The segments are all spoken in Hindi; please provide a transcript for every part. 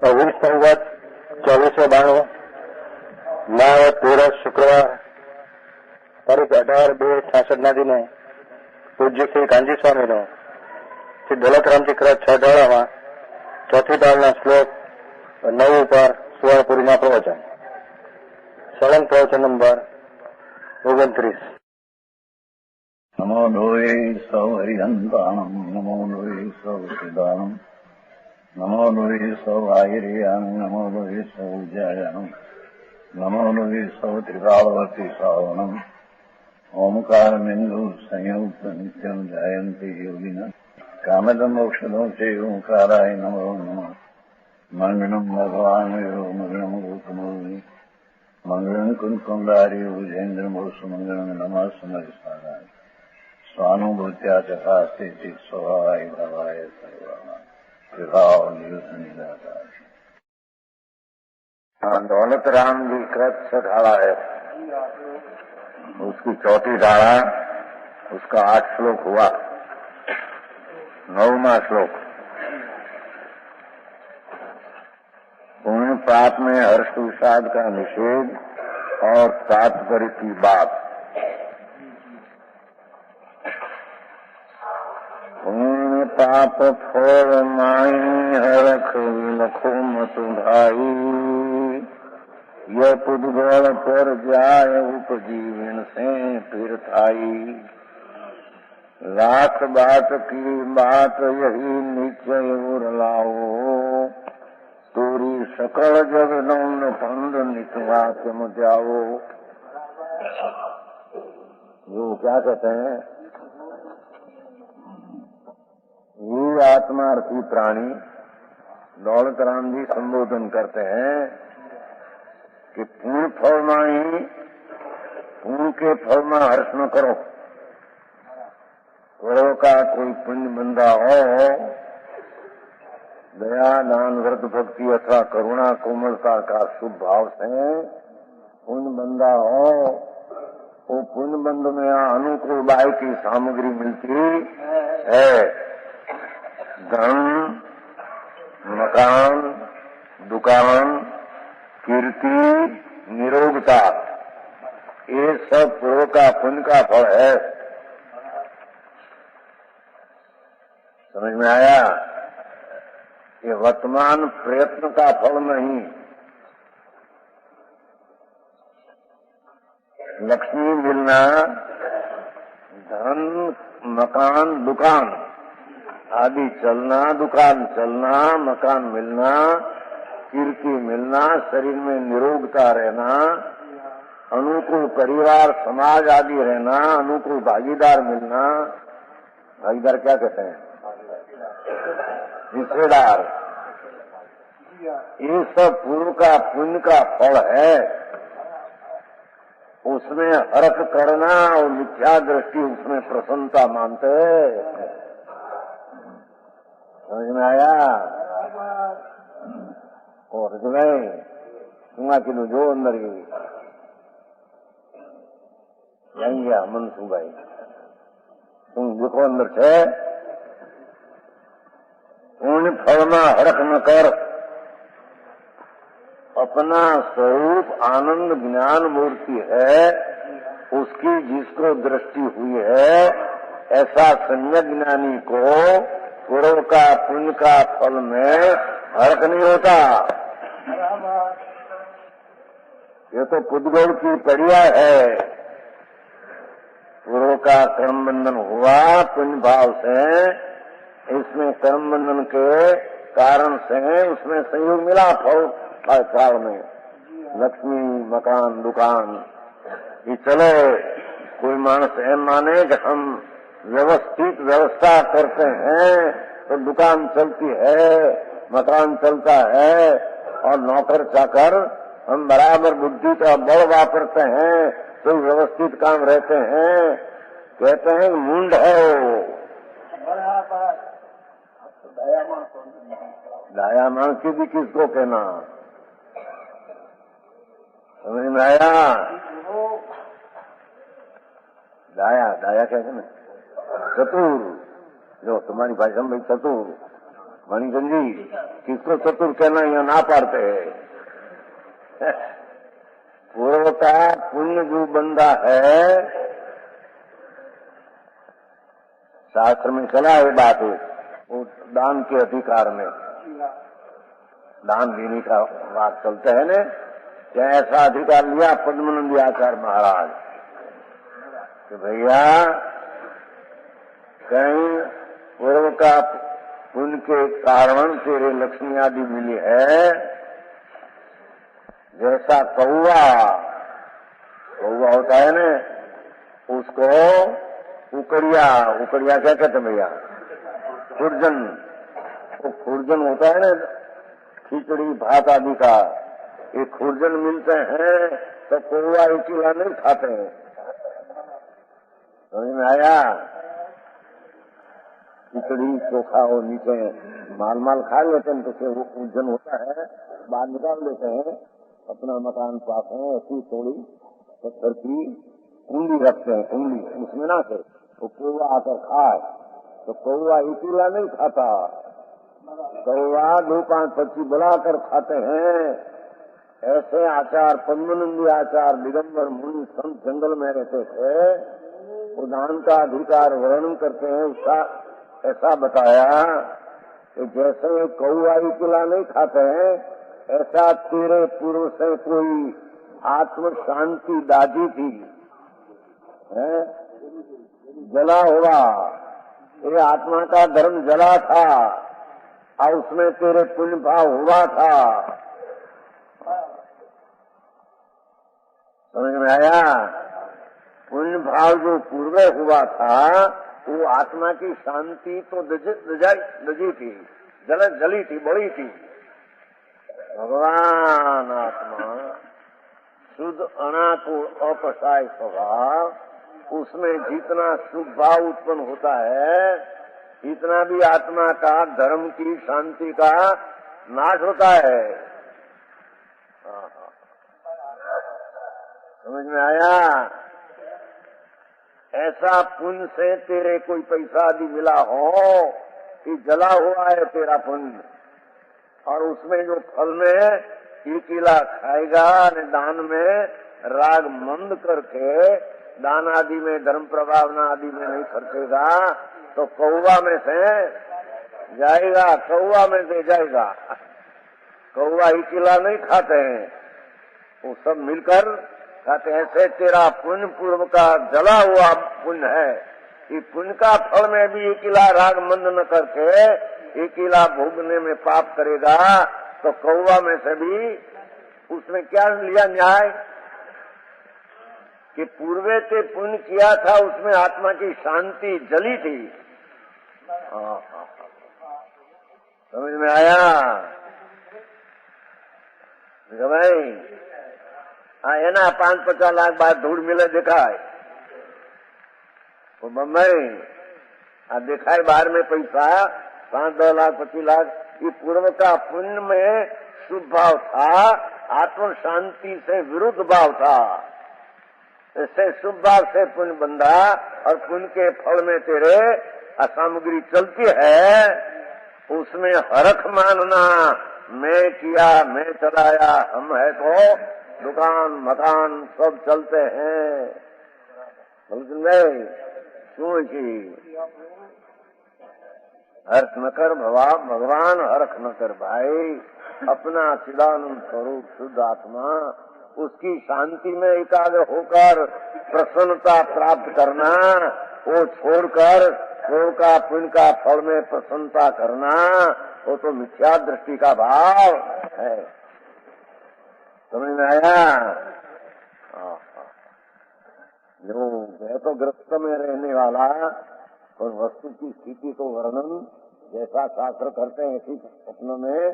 20 સંવત 2492 માવત તેરસ શુક્રવાર તારીખ 18/2/66 ના દિને પૂજ્ય શ્રી કાંજી સ્વામીનો શ્રી દોલતરામજી કૃત 6 ઢાળામાં ચોથી દાળના શ્લોક 9 ઉપર સુવર્ણપુરીના પ્રવચન. સળંગ પ્રવચન નંબર 29. નમો લોહે સૌ હરિહંતાણમ નમો લોહે સૌ સિદ્ધાણમ નમો લોહે સૌ આયર્યાન નમો લોહે સૌ જયાનમ નમો લોહે સૌ ત્રિકાળવર્તી શ્રાવણમ ઓમકારમિંદુ સંયુક્ત નિત્યમ જાયંતી યોગિના કામદમ મોક્ષદો છે ઓંકારાય નમો નમઃ. મંગળમ ભગવાન મંગળમ ગોતમોહિ મંગળમ કુંકુંડારી ભુજેન્દ્રમોષ મંગળમ નમઃ સમયસારાય स्वानुभूत्या चकास्ते स्वभावाय भवाय सर्वः विभाव निदाता. दौलत राम जी कृत 6 ढाला है, उसकी चौथी ढाला, उसका 8 श्लोक हुआ. 9वां श्लोक पुण्य पाप में हर्ष विषाद का निषेध और तात्पर्य की बात. पाप फोर माई हरख लखो मत भाई यह पुद्गल पर जाय उपजीवन से फिर थाई. लाख बात की बात यही निश्चय उर लाओ तोरी सकल जग नौन पंड निकवा तुम जाओ. वो क्या कहते हैं, ये आत्मार्थी प्राणी दौलत राम जी संबोधन करते हैं कि पुण्य फल में पुण्य के फल में हर्ष न करो. करो का कोई पुण्य बंदा हो, दया दान व्रत भक्ति अथवा करुणा कोमलता का शुभ भाव से पुण्य बंदा हो, वो पुण्य बंद में अनुकूल बाई की सामग्री मिलती है. धन, मकान, दुकान, कीर्ति, निरोगता, ये सब पूर्व का पुण्य का फल है. समझ में आया? ये वर्तमान प्रयत्न का फल नहीं. लक्ष्मी मिलना, धन, मकान, दुकान आदि चलना, दुकान चलना, मकान मिलना, कीर्ति मिलना, शरीर में निरोगता रहना, अनुकूल परिवार समाज आदि रहना, अनुकूल भागीदार मिलना. भागीदार क्या कहते हैं? हिस्सेदार. ये सब पूर्व का पुण्य का फल है. उसमें हर्ष करना और मिथ्या दृष्टि उसमें प्रसन्नता मानते हैं. समझ में आया? और नहीं सुना कि जो अंदर गया मनसू भाई तुम देखो अंदर छे. पुण्य फल में हरख न कर, अपना स्वरूप आनंद ज्ञान मूर्ति है, उसकी जिसको दृष्टि हुई है ऐसा सम्यक ज्ञानी को पूर्व का पुण्य का फल में हर्ष नहीं होता. ये तो पुद्गल की पड़िया है. पूर्व का कर्म बंधन हुआ पुण्य भाव से, इसमें कर्म बंधन के कारण से उसमें संयोग मिला फल काल में. लक्ष्मी, मकान, दुकान ये चले. कोई मानस एम माने कि हम व्यवस्थित व्यवस्था करते हैं तो दुकान चलती है, मकान चलता है, और नौकर चाकर हम बराबर बुद्धि का बल वापरते हैं तो व्यवस्थित काम रहते हैं. कहते हैं मुंड है वो. दाया मां की भी किसको कहना? समझ में आया? दाया कहते ना चतुर, जो तुम्हारी भाषा में चतुर. मणिकंद जी, किसको चतुर कहना या ना पाड़ते है। पूर्व का पुण्य जो बंदा है, शास्त्र में चला है बात, वो दान के अधिकार में दान देने का बात चलते है न, क्या ऐसा अधिकार लिया पद्मानंद आचार्य महाराज कि भैया कहीं पूर्व का पुण्य के कारण तेरे लक्ष्मी आदि मिली है, जैसा कौवा होता है न, उसको उकड़िया क्या कहते हैं भैया, खुरजन, वो खुरजन होता है न खिचड़ी भात आदि का, ये खुरजन मिलते हैं तो कौवा अकेला नहीं खाते हैं। समझ में आया? खिचड़ी चोखा हो नीचे माल खा लेते हैं तो फिर खुरजन होता है, बाहर निकाल लेते हैं, अपना मकान पास है, ऐसी थोड़ी पत्थर की कुंडी रखते हैं, कुंडी उसमें ना से तो कौवा आकर खाए, तो कौवा अकेला नहीं खाता, कौवा 2-5 पक्षी बुलाकर खाते हैं। ऐसे आचार पद्मानंदी आचार दिगंबर मुनि संत जंगल में रहते थे, वो दान का अधिकार वर्णन करते हैं। उसका ऐसा बताया कि जैसे कौवा अकेला नहीं खाते हैं, ऐसा तेरे पूर्व से कोई आत्म शांति दादी थी, जला हुआ, ये आत्मा का धर्म जला था और उसमें तेरे पुण्य भाव हुआ था। समझ में आया? पुण्य भाव जो पूर्व हुआ था वो आत्मा की शांति तो दजी थी, जली थी, बड़ी थी। भगवान आत्मा शुद्ध अनाकुल अपसाय स्वभाव, उसमें जितना शुभ भाव उत्पन्न होता है, इतना भी आत्मा का धर्म की शांति का नाश होता है। समझ में आया? ऐसा पुण्य से तेरे कोई पैसा आदि मिला हो कि जला हुआ है तेरा पुण्य, और उसमें जो फल में 1 किला खाएगा ने दान में राग मंद करके दान आदि में धर्म प्रभावना आदि में नहीं खर्चेगा तो कौवा में से जाएगा, कौवा में से जाएगा। कौवा 1 किला नहीं खाते हैं, वो सब मिलकर खाते हैं। ऐसे तेरा पुण्य पूर्व का जला हुआ पुण्य है, कि पुण्य का फल में भी 1 किला राग मंद न करके 1 किला भोगने में पाप करेगा तो कौवा में से भी उसने क्या लिया न्याय कि पूर्वे से पुण्य किया था, उसमें आत्मा की शांति जली थी। समझ में आया भाई? है ना, 5-50 लाख बाद धूल मिले देखा है वो बम्बई, देखा है बाहर में पैसा 5-10 लाख 25 लाख, ये पूर्व का पुण्य में शुभ भाव था, आत्म शांति से विरुद्ध भाव था। इससे शुभ भाव से पुण्य बंधा और पुण्य के फल में तेरे असामग्री चलती है, उसमें हरख मानना, मैं किया, मैं चलाया, हम है तो दुकान मकान सब चलते हैं। क्यों की हर्ष न कर भगवान, हर्ष न कर भाई, अपना चिदानंद स्वरूप शुद्ध आत्मा, उसकी शांति में एकाग्र होकर प्रसन्नता प्राप्त करना, वो छोड़कर पूर्व का पुण्य का फल में प्रसन्नता करना, वो तो मिथ्या दृष्टि का भाव है। समझ में आया? जो है तो ग्रस्त में रहने वाला और वस्तु की स्थिति को वर्णन जैसा शास्त्र करते हैं ऐसी अपनों में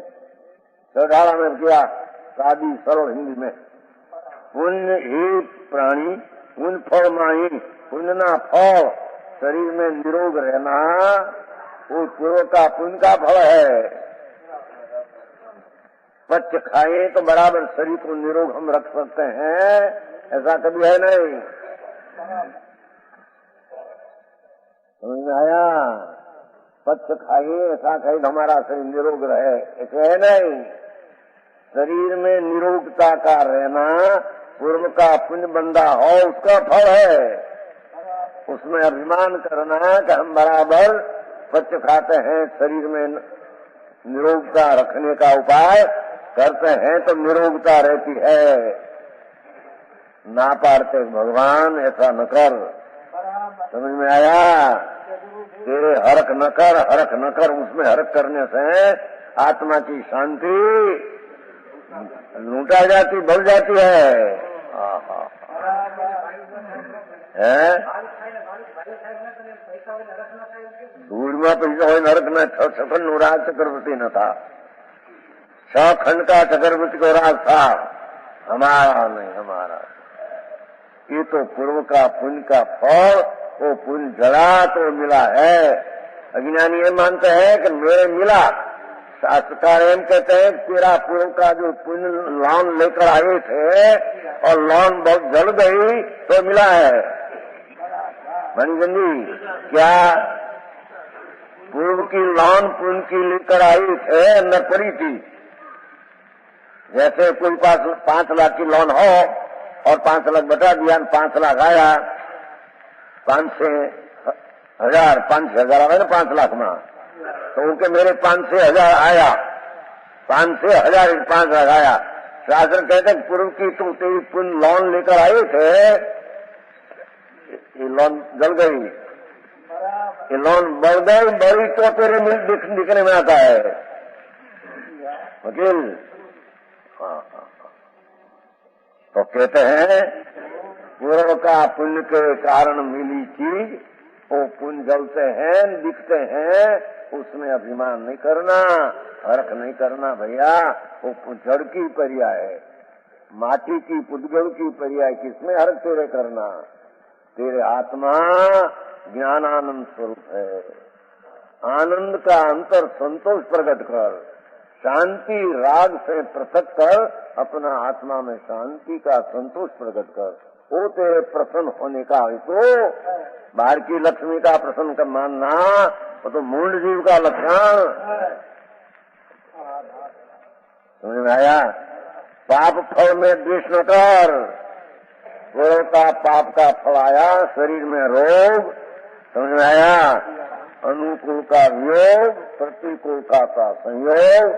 सरदारा में किया, सादी सरल हिंदी में। पुण्य ही प्राणी, पुण्य फल माही, पुण्य ना फल, शरीर में निरोग रहना वो पूर्व का पुण्य का फल है। पच्च खाए तो बराबर शरीर को निरोग हम रख सकते हैं, ऐसा कभी है नहीं। समझ में आया? स्वच्छ खाइए, ऐसा खाइए तो हमारा शरीर निरोग रहे, ऐसे है नहीं। शरीर में निरोगता का रहना पूर्व का पुण्य बंदा हो उसका फल है। उसमें अभिमान करना कि हम बराबर स्वच्छ खाते हैं, शरीर में निरोगता रखने का उपाय करते हैं तो निरोगता रहती है। ना पारते भगवान ऐसा न कर। समझ में आया? तेरे हरक न कर, हरक न कर। उसमें हरक करने से आत्मा की शांति लूटा जाती, बढ़ जाती है। दूर में पैसा हो नरक न छखंड राज चक्रवर्ती न था, 6 खंड का चक्रवर्ती को राज था, हमारा नहीं, हमारा। ये तो पूर्व का पुण्य का फल, वो पुण्य जड़ा तो मिला है। अज्ञानी ये मानते हैं कि मेरे मिला। शास्त्रकार एम कहते हैं तेरा पूर्व का जो पुण्य लॉन लेकर आए थे और लॉन बहुत जल गई तो मिला है। मनगंजी क्या पूर्व की लॉन पुण्य की लेकर आई थे, अंदर पड़ी थी। जैसे कोई पास 5 लाख की लॉन हो और 5 लाख बता दिया, 5 लाख आया, 5 से 1000, 5 से 1000 आया ना 5 लाख में, तो उनके मेरे 5 से 1000 आया, 5 से 1000 5 लाख आया। शास्त्र कहते पूर्व की तुम तेरी पुण्य लॉन लेकर आए थे, ये लॉन जल गई, ये लॉन बढ़ गई, बड़ी तो तेरे मिल दिखने में आता है वकील। तो कहते हैं पूर्व का पुण्य के कारण मिली चीज वो पुण्य जलते हैं, दिखते हैं, उसमें अभिमान नहीं करना, हरख नहीं करना भैया। वो जड़ की पर्याय है, माटी की पुद्गल की पर्याय, किसमें हरख तेरे करना? तेरे आत्मा ज्ञानानंद स्वरूप है। आनंद का अंतर संतोष प्रकट कर, शांति राग से पृथक कर, अपना आत्मा में शांति का संतोष प्रकट कर, वो तेरे प्रसन्न होने का है। तो बाहर की लक्ष्मी का प्रसन्न कर मानना वो तो मूढ़ जीव का लक्षण। समझ में आया? पाप फल में द्वेष न कर। पूर्व का पाप का फल आया, शरीर में रोग, समझ में आया? अनुकूल का वियोग, प्रतिकूल का संयोग,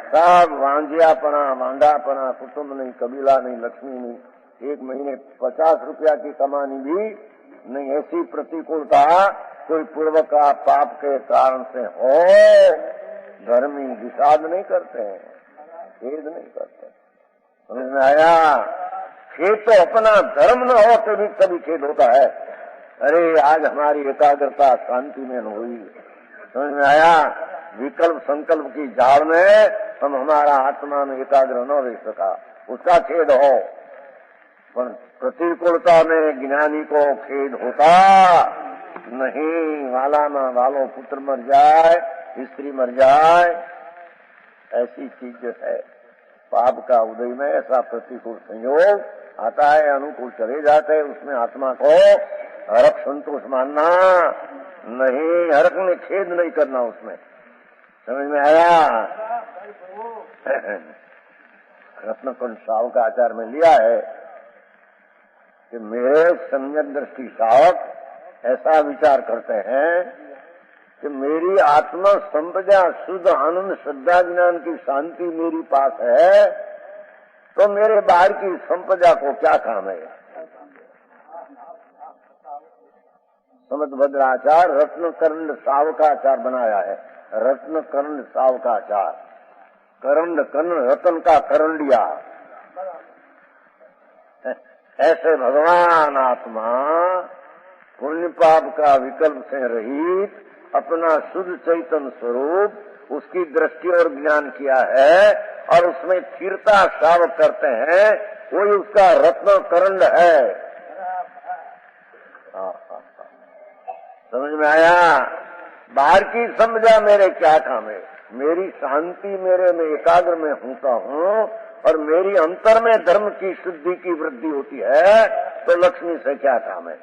सब वांझियापना, मांडापना, कुटुंब नहीं, कबीला नहीं, लक्ष्मी नहीं, 1 महीने 50 रुपया की कमानी भी नहीं, ऐसी प्रतिकूलता कोई पूर्व का पाप के कारण से हो, धर्मी विषाद नहीं करते हैं, खेद नहीं करते। समझ में आया? खेद तो अपना धर्म न हो तो भी कभी खेद होता है। अरे आज हमारी एकाग्रता शांति में न हुई। समझ में आया? विकल्प संकल्प की जाल में हम हमारा आत्मा में एकाग्र न रह सका, उसका खेद हो। पर प्रतिकूलता में ज्ञानी को खेद होता नहीं। वाला ना वालो पुत्र मर जाए, स्त्री मर जाए, ऐसी चीज है। पाप का उदय में ऐसा प्रतिकूल संयोग आता है, अनुकूल चले जाते हैं, उसमें आत्मा को हरख संतोष मानना नहीं, हरख में खेद नहीं करना उसमें। समझ में आया? रत्नकुंड साहु का आचार में लिया है कि मेरे सम्यक दृष्टि सावक ऐसा विचार करते हैं कि मेरी आत्मा संपदा शुद्ध आनंद श्रद्धा ज्ञान की शांति मेरी पास है, तो मेरे बाहर की संपदा को क्या काम है? समझ भद्राचार रत्नकर्ण सावकाचार बनाया है। रत्नकर्ण सावकाचार, करण कर्ण रतन का करंडिया। ऐसे भगवान आत्मा पुण्य पाप का विकल्प से रहित अपना शुद्ध चैतन्य स्वरूप उसकी दृष्टि और ज्ञान किया है और उसमें स्थिरता श्रावक करते हैं, वही उसका रत्न करंड है। समझ में आया? बाहर की समझा मेरे क्या काम है? मेरी शांति मेरे में एकाग्र में होता हूँ और मेरी अंतर में धर्म की शुद्धि की वृद्धि होती है, तो लक्ष्मी से क्या काम है?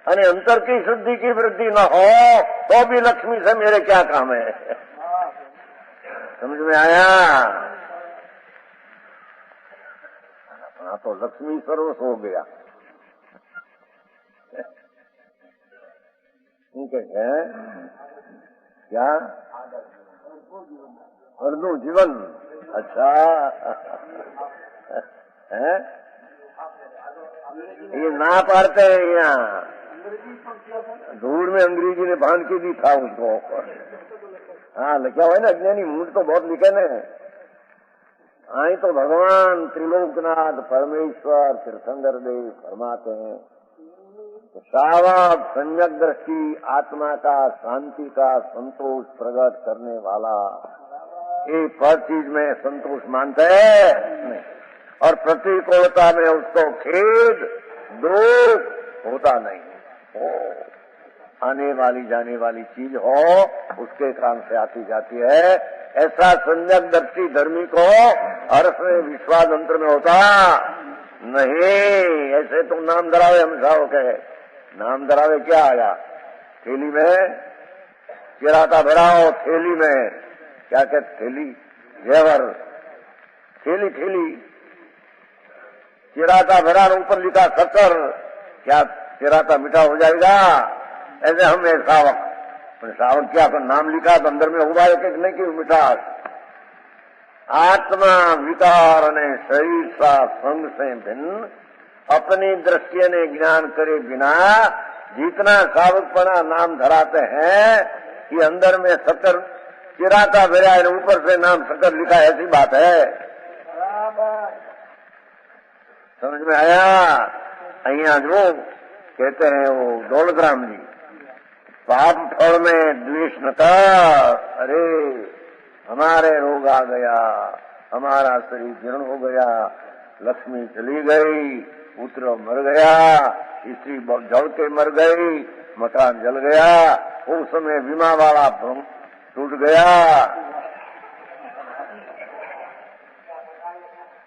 अरे अंतर की शुद्धि की वृद्धि न हो तो भी लक्ष्मी से मेरे क्या काम है। समझ में आया? हाँ, तो लक्ष्मी सर्वस्व हो गया। ठीक है क्या? अर्धू जीवन। अच्छा है? ये ना पाड़ते हैं यहाँ। दूर में अंग्रेजी ने बांध के भी था उसको। हाँ, लिखा हुआ है ना अज्ञानी मूड तो बहुत लिखे ने। आई तो भगवान त्रिलोकनाथ परमेश्वर तीर्थंकर देव फरमाते हैं तो सावक संयक दृष्टि आत्मा का शांति का संतोष प्रकट करने वाला ये पर चीज में संतोष मानते हैं और प्रतिकूलता में उसको खेद दुख होता नहीं। आने वाली जाने वाली चीज हो उसके काम से आती जाती है। ऐसा संयक दृष्टि धर्मी को अर्थ में विश्वास अंतर में होता नहीं। ऐसे तो नाम धरावे हम साहब के नाम धरावे क्या आया? थैली में चिराता भराओ, थैली में क्या कहते थैली जेवर, थैली थैली चिराता भरा ऊपर लिखा शक्कर, क्या चिराता मीठा हो जाएगा? ऐसे हम एक सावक सावक क्या तो नाम लिखा तो अंदर में हुआ है कि नहीं कि मिठास। आत्मा विकार ने शरीर सा संग से भिन्न अपनी दृष्टि ने ज्ञान करे बिना जितना सावकपना नाम धराते हैं कि अंदर में शक्कर चिराता भरा है ऊपर से नाम शक्कर लिखा है, ऐसी बात है। समझ में आया? अहिया जो कहते हैं वो दौलतराम जी, पाप फल में द्वेष न कर। अरे हमारे रोग आ गया, हमारा शरीर जीर्ण हो गया, लक्ष्मी चली गई, पुत्र मर गया, स्त्री जल के मर गई, मकान जल गया, उस समय बीमा वाला भ्रम टूट गया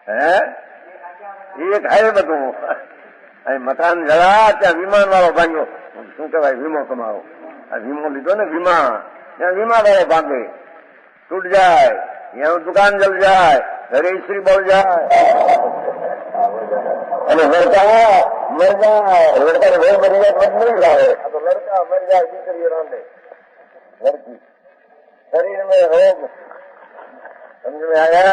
है। एक है બધું મકાન જળા ત્યાં વિમાન વાળો ભાગ્યો શું કહેવાય વીમો તમારો વીમો લીધો ને વીમા ત્યાં વીમા વાળો ભાગે टूट जाए, यहाँ दुकान जल जाए, घरे स्त्री बढ़ जाए, अरे लड़का मर जाए, लड़का ने बहुत मरी जाए मत नहीं जाए, तो लड़का मर जाए दूसरी रांधे लड़की शरीर में रोग। समझ में आया?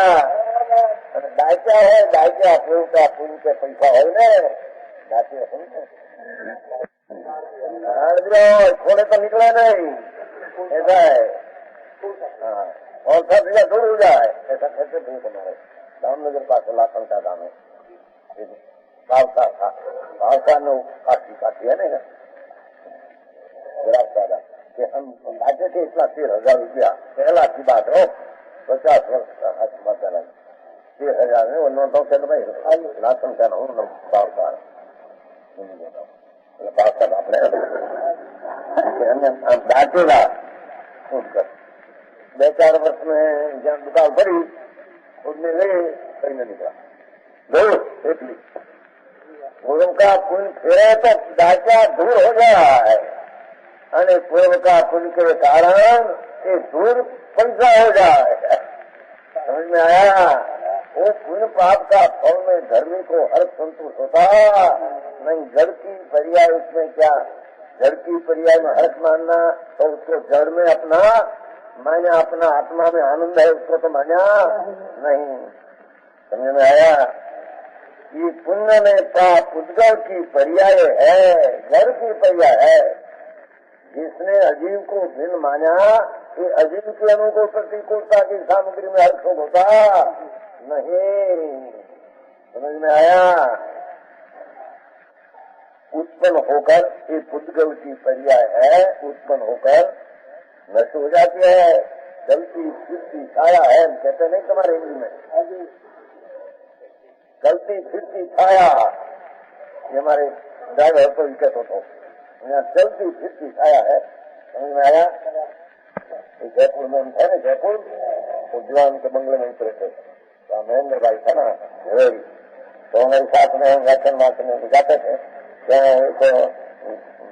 डाक्या है, डाक्या फूल का फूल के पैसा है ना डाक्या थोड़े तो निकला नहीं, ऐसा है। हाँ, और सब या दूर हो जाए ऐसा कैसे नहीं हमारे दामनगर पास लाखन का दाम है भावसा ने काटी है ना ज्यादा कि हम लागे थे इतना 13,000 रुपया पहला की बात हो 50 वर्ष का हाथ पहला 13,000 में वो नोटों के भाई लाखन का ना हूँ भावसा अपने डाकेगा उसका 2-4 वर्ष में जहाँ दुकान भरी उसमें गए कहीं न निकला दो एकली पूर्व का पुण्य फिरे तो डाका दूर हो गया है और पूर्व का पुण्य के कारण ये दूर पैसा हो जाए। समझ में आया? वो पुण्य पाप का फल में धर्मी को हर संतोष होता नहीं। जड़ की पर्याय उसमें क्या जड़ की पर्याय में हर्ष मानना तो उसको जड़ में अपना माना, अपना आत्मा में आनंद है उसको तो माना नहीं। समझ में आया? ये पुण्य में पाप उद्गव की पर्याय है, घर की पर्याय है। जिसने अजीव को भिन्न माना ये अजीव के अनुकूल प्रतिकूलता की सामग्री में हर्ष होता नहीं। समझ में आया? उत्पन्न होकर ये उद्गव की पर्याय है, उत्पन्न होकर नष्ट हो जाती है। गलती फिरती छाया है, हम कहते नहीं तुम्हारे हिंदी में गलती फिरती छाया, ये हमारे ड्राइवर को विकट होता यहाँ चलती फिरती छाया है। समझ में आया? जयपुर में हम थे ना, जयपुर उद्यान के बंगले में उतरे थे तो महेंद्र भाई था ना तो हमारे साथ में व्याख्यान वाचन में जाते थे।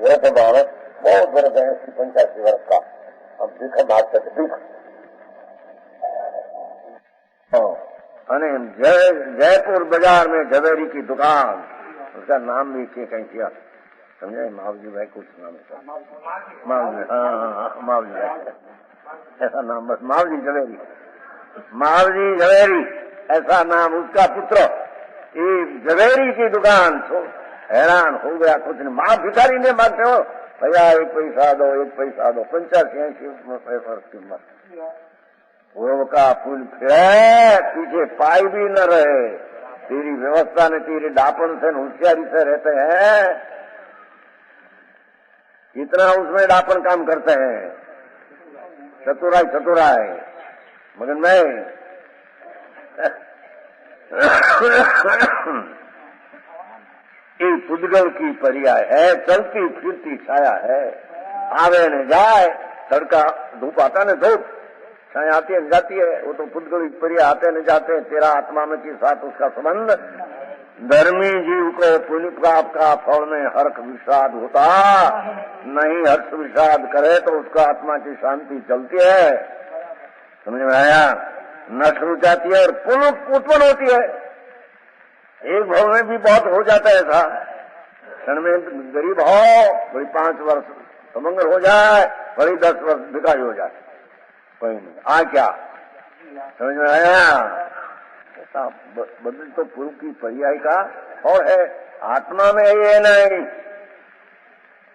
वृद्ध मानस बहुत वृद्ध है, 85 वर्ष का। अब दिख बात तक दिख जयपुर बाजार में झवेरी की दुकान, उसका नाम भी कहीं किया समझे, मावजी भाई कुछ नाम है, मावजी, हाँ मावजी भाई ऐसा नाम, बस मावजी झवेरी, मावजी झवेरी ऐसा नाम उसका पुत्र। ये झवेरी की दुकान छोड़ हैरान हो गया, कुछ नहीं। माँ भिखारी ने मांगते हो भैया 1 पैसा दो, 1 पैसा दो, 85 कीमत। वो का पुल फिरे, पीछे पाई भी न रहे। तेरी व्यवस्था ने तेरे डापन से होशियारी से रहते हैं, इतना उसमें डापन काम करते हैं, चतुराई मगर मैं ये पुद्गल की पर्याय है, चलती फिरती छाया है, आवे न जाए, तड़का धूप आता न धूप, छाया आती है न जाती है, वो तो पुद्गल की पर्याय आते न जाते हैं। तेरा आत्मा में के साथ उसका संबंध, धर्मी जीव को पुण्य पाप का फल में हर्ष विषाद होता नहीं, हर्ष विषाद करे तो उसका आत्मा की शांति चलती है। समझ में आया? नष्ट हो जाती है और पुनः उत्पन्न होती है। एक भाव में भी बहुत हो जाता है ऐसा, क्षण में गरीब हो, बड़ी 5 वर्ष समंगल हो जाए, बड़ी 10 वर्ष भिखारी हो जाए, कोई नहीं आ क्या। समझ में आया? ऐसा बदल तो पूर्व की पर्याय का और है। आत्मा में ये नहीं,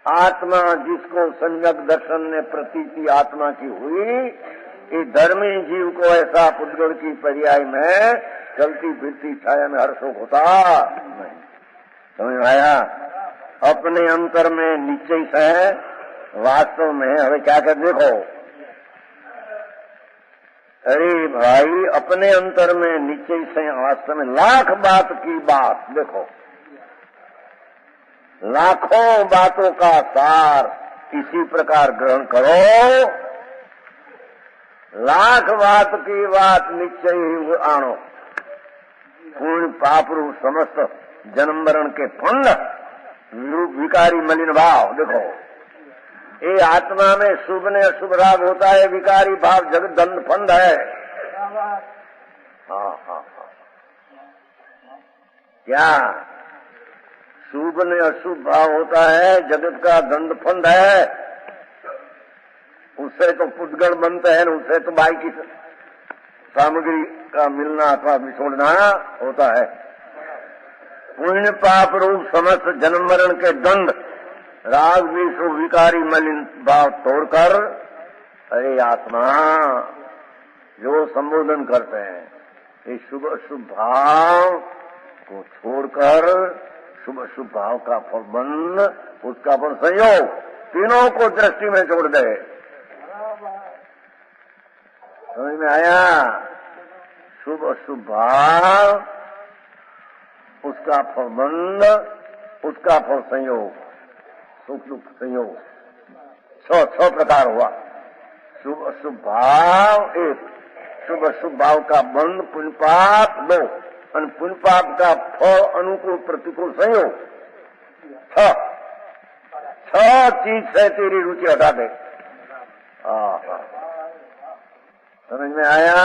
आत्मा जिसको सम्यक दर्शन ने प्रतीति आत्मा की हुई, ये धर्मी जीव को ऐसा पुद्गल की पर्याय में चलती फिरती छाया में हर्षोक होता नहीं। समझ में आया? अपने अंतर में निश्चय से वास्तव में हमें क्या कर देखो, अरे भाई अपने अंतर में निश्चय से वास्तव में लाख बात की बात देखो, लाखों बातों का सार इसी प्रकार ग्रहण करो, लाख बात की बात निश्चय ही आनो, पूर्ण पाप रूप समस्त जन्म मरण के फंड विकारी मलिन भाव देखो। ये आत्मा में शुभ ने अशुभ राग होता है, विकारी भाव जगत दंड फंड है। हाँ क्या शुभ ने अशुभ भाव होता है, जगत का दंड फंड है, उससे तो पुद्गल बनते हैं, उससे तो भाई की सामग्री का मिलना अथवा बिछोड़ना होता है। पुण्य पाप रूप समस्त जन्म मरण के दंड राग विश्व विकारी मलिन भाव तोड़कर, अरे आत्मा जो संबोधन करते हैं, ये शुभ अशुभ भाव को छोड़कर शुभ अशुभ भाव का फलबंध, उसका पर संयोग, तीनों को दृष्टि में छोड़ दे। समझ में आया? शुभ अशुभ भाव, उसका फलबंध, उसका फल संयोग, सुख दुख संयोग, 6 प्रकार हुआ। शुभ अशुभ भाव 1, शुभ अशुभ भाव का बंध पुण्य पाप 2, और पुण्य पाप का फल अनुकूल प्रतिकूल संयोग 6 चीज से तेरी रुचि हटा दे। समझ में आया?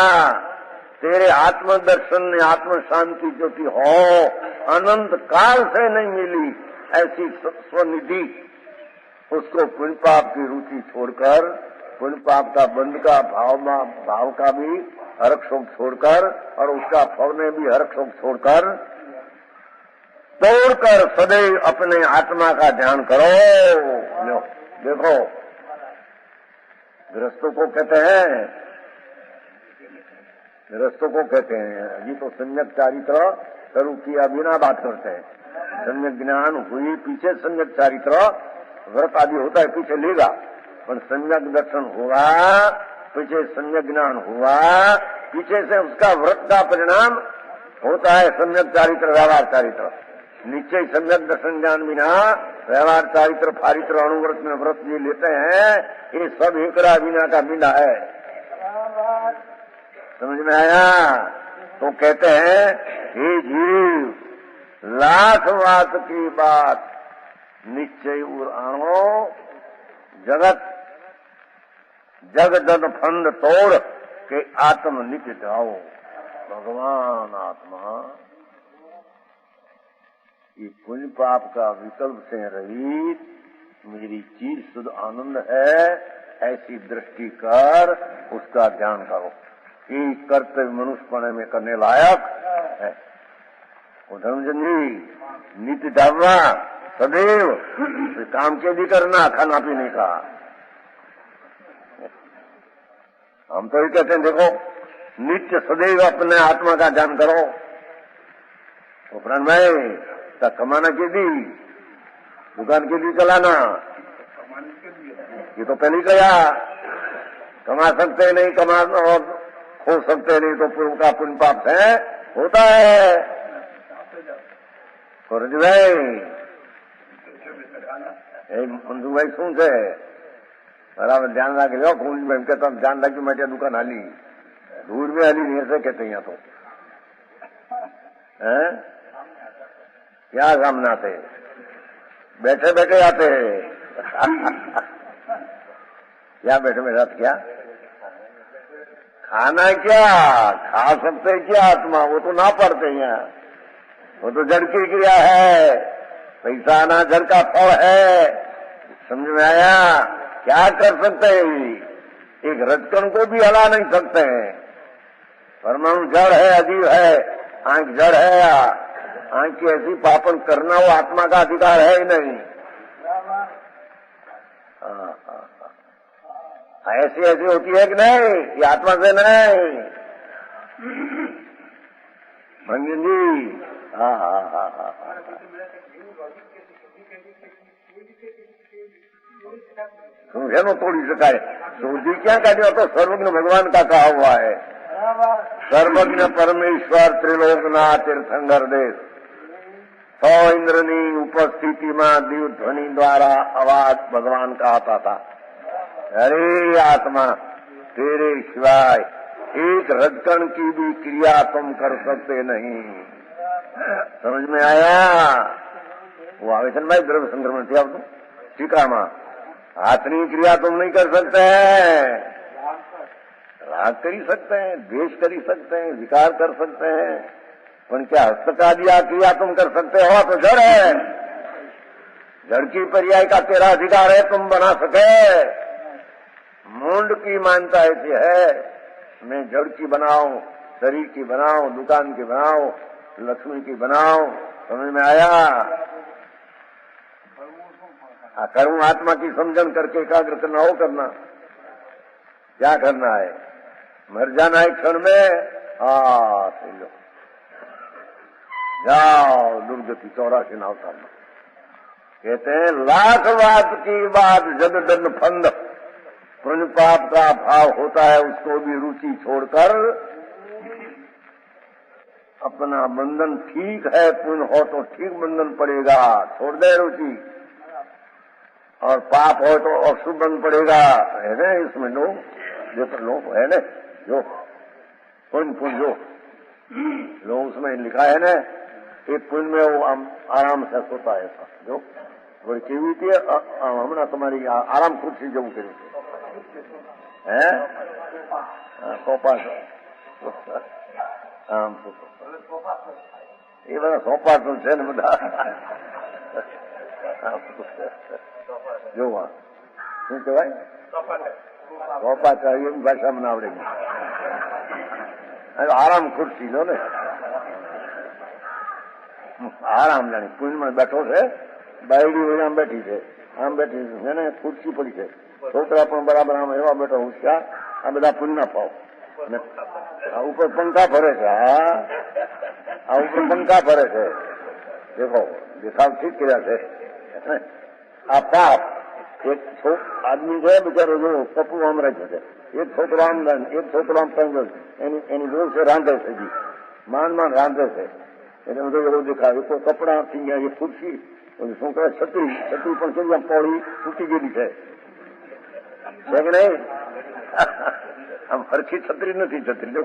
तेरे आत्मदर्शन ने आत्म शांति ज्योति हो, अनंत काल से नहीं मिली ऐसी स्वनिधि, उसको पुण्य पाप की रुचि छोड़कर, पुण्य पाप का बंध का भाव का भी हर्ष शोक छोड़कर, और उसका फल में भी हर्ष शोक छोड़कर, तोड़कर सदैव अपने आत्मा का ध्यान करो। देखो गृहस्थों को कहते हैं, गृहस्थों को कहते हैं अभी तो सम्यक चारित्र करू किया बिना बात करते हैं, सम्यक ज्ञान हुई पीछे सम्यक चारित्र व्रत आदि होता है पीछे लेगा, पर सम्यक दर्शन हुआ पीछे सम्यक ज्ञान हुआ, पीछे से उसका व्रत का परिणाम होता है सम्यक चारित्र व्यवहार चारित्र। निश्चय सम्यक दर्शन ज्ञान बिना व्यवहार चारित्र फारित्र अनुव्रत में व्रत जी लेते हैं, ये सब एकरा बिना का बिना है। समझ में आया? तो कहते हैं हे जीव, लाख बात की बात निश्चय उर आणो जगत जग जन फंद तोड़ के आत्म नित्य जाओ। भगवान आत्मा ये पुण्य पाप का विकल्प से रहित मेरी चीज शुद्ध आनंद है, ऐसी दृष्टि कर उसका ध्यान करो। ये कर्तव्य मनुष्यपणे में करने लायक है। धर्मजन जी नित्य जागना सदैव काम के भी करना, खाना पीने का। हम तो ये कहते हैं देखो नित्य सदैव अपने आत्मा का ध्यान करो। तो प्राण भाई का कमाना के दी दुकान के लिए चलाना ये तो पहले कहा। कमा सकते नहीं, कमा और खो सकते नहीं, तो पूर्व का पुण्य पाप है होता है। तो रज भाई मंजू भाई શું છે बराबर ध्यान रख लो। खून में कहता ध्यान रख मैं दुकान हाली दूर में हाली नहीं ऐसे कहते यहाँ तो है क्या सामना थे बैठे बैठे आते क्या बैठे बैठे आते क्या खाना क्या खा सकते क्या आत्मा, वो तो ना पड़ते हैं, वो तो जड़ की क्रिया है। पैसा आना जड़ का फल है, समझ में आया। क्या कर सकते हैं, एक रजकण को भी हला नहीं सकते हैं। परमाणु जड़ है, अजीब है, आंख जड़ है, आंख की ऐसी पापन करना वो आत्मा का अधिकार है ही नहीं। ऐसी ऐसी होती है कि नहीं, ये आत्मा से नहीं। मंजन जी हाँ समझे नो तोड़ी शकाय सोधी क्या काढ़ो तो सर्वज्ञ भगवान का कहा हुआ है। सर्वज्ञ परमेश्वर त्रिलोकनाथ तीर्थंकर देश सौ इंद्रनी उपस्थिति में दिव्य ध्वनि द्वारा आवाज भगवान का आता था, अरे आत्मा तेरे सिवाय एक रजकण की भी क्रिया तुम कर सकते नहीं। समझ में आया। वो आवेशन भाई द्रव्य संक्रमण थी आप टीका मां हाथनी क्रिया तुम नहीं कर सकते हैं। राग कर ही सकते हैं, द्वेष कर ही सकते हैं, विकार कर सकते हैं, पर क्या हस्तकादिया क्रिया तुम कर सकते हो? तो जड़ है, जड़ की पर्याय का तेरा अधिकार है, तुम बना सके। मूंड की मान्यता ऐसी है, मैं जड़ की बनाऊं, शरीर की बनाऊं, दुकान की बनाऊं, लक्ष्मी की बनाऊं। समझ में आया। करूं आत्मा की समझन करके एकाग्र करना हो करना। क्या करना है, मर जाना है क्षण में। सही लो जाओ दुर्गति 84 नावता में कहते हैं लाख बात की बात जग दंड फंद। पुण्य पाप का भाव होता है, उसको भी रुचि छोड़कर अपना बंधन ठीक है, पुण्य हो तो ठीक बंधन पड़ेगा, छोड़ दे रुचि। और पाप हो तो अशुभ बंध पड़ेगा, है ना। इसमें लोग जो तो लोग है ना, जो पुण्य पुण्य जो लोग उसमें लिखा है ना, एक पुण्य में वो आराम से सोता है जो बोले केवी थी हमने तुम्हारी आराम खुर्सी जब करी है सोपा आम ये बड़ा सोपा तो है ना बता जो वहां શું કહેવાય સોપા चाहिए भाषा में आवड़ेगी। आराम खुर्सी लो ने आराम जानी पुण्य में बैठो है, बायडी आम बैठी है, आम बैठी है खुर्सी पड़ी है, छोकरा पण बराबर आम एवा बैठो होशियार। आ बधा पुण्य पाओ ऊपर पंखा भरे है, ऊपर पंखा भरे है। देखो दिखाव ठीक किया है। आ पाप एक आदमी है बेचारो जो पप्पू आम रखे है, एक छोकरो आम एक छोकरो आम पंगल एनी जोर से रांधे છે जी मान मान रांधे છે એને બધું એવું દેખાય। કોઈ કપડા થઈ ગયા, એ ખુરશી શું કહે છત્રી છત્રી પણ કેવી આમ પહોળી તૂટી ગયેલી છે કે નહીં। આમ હરખી છત્રી નથી, છત્રી જો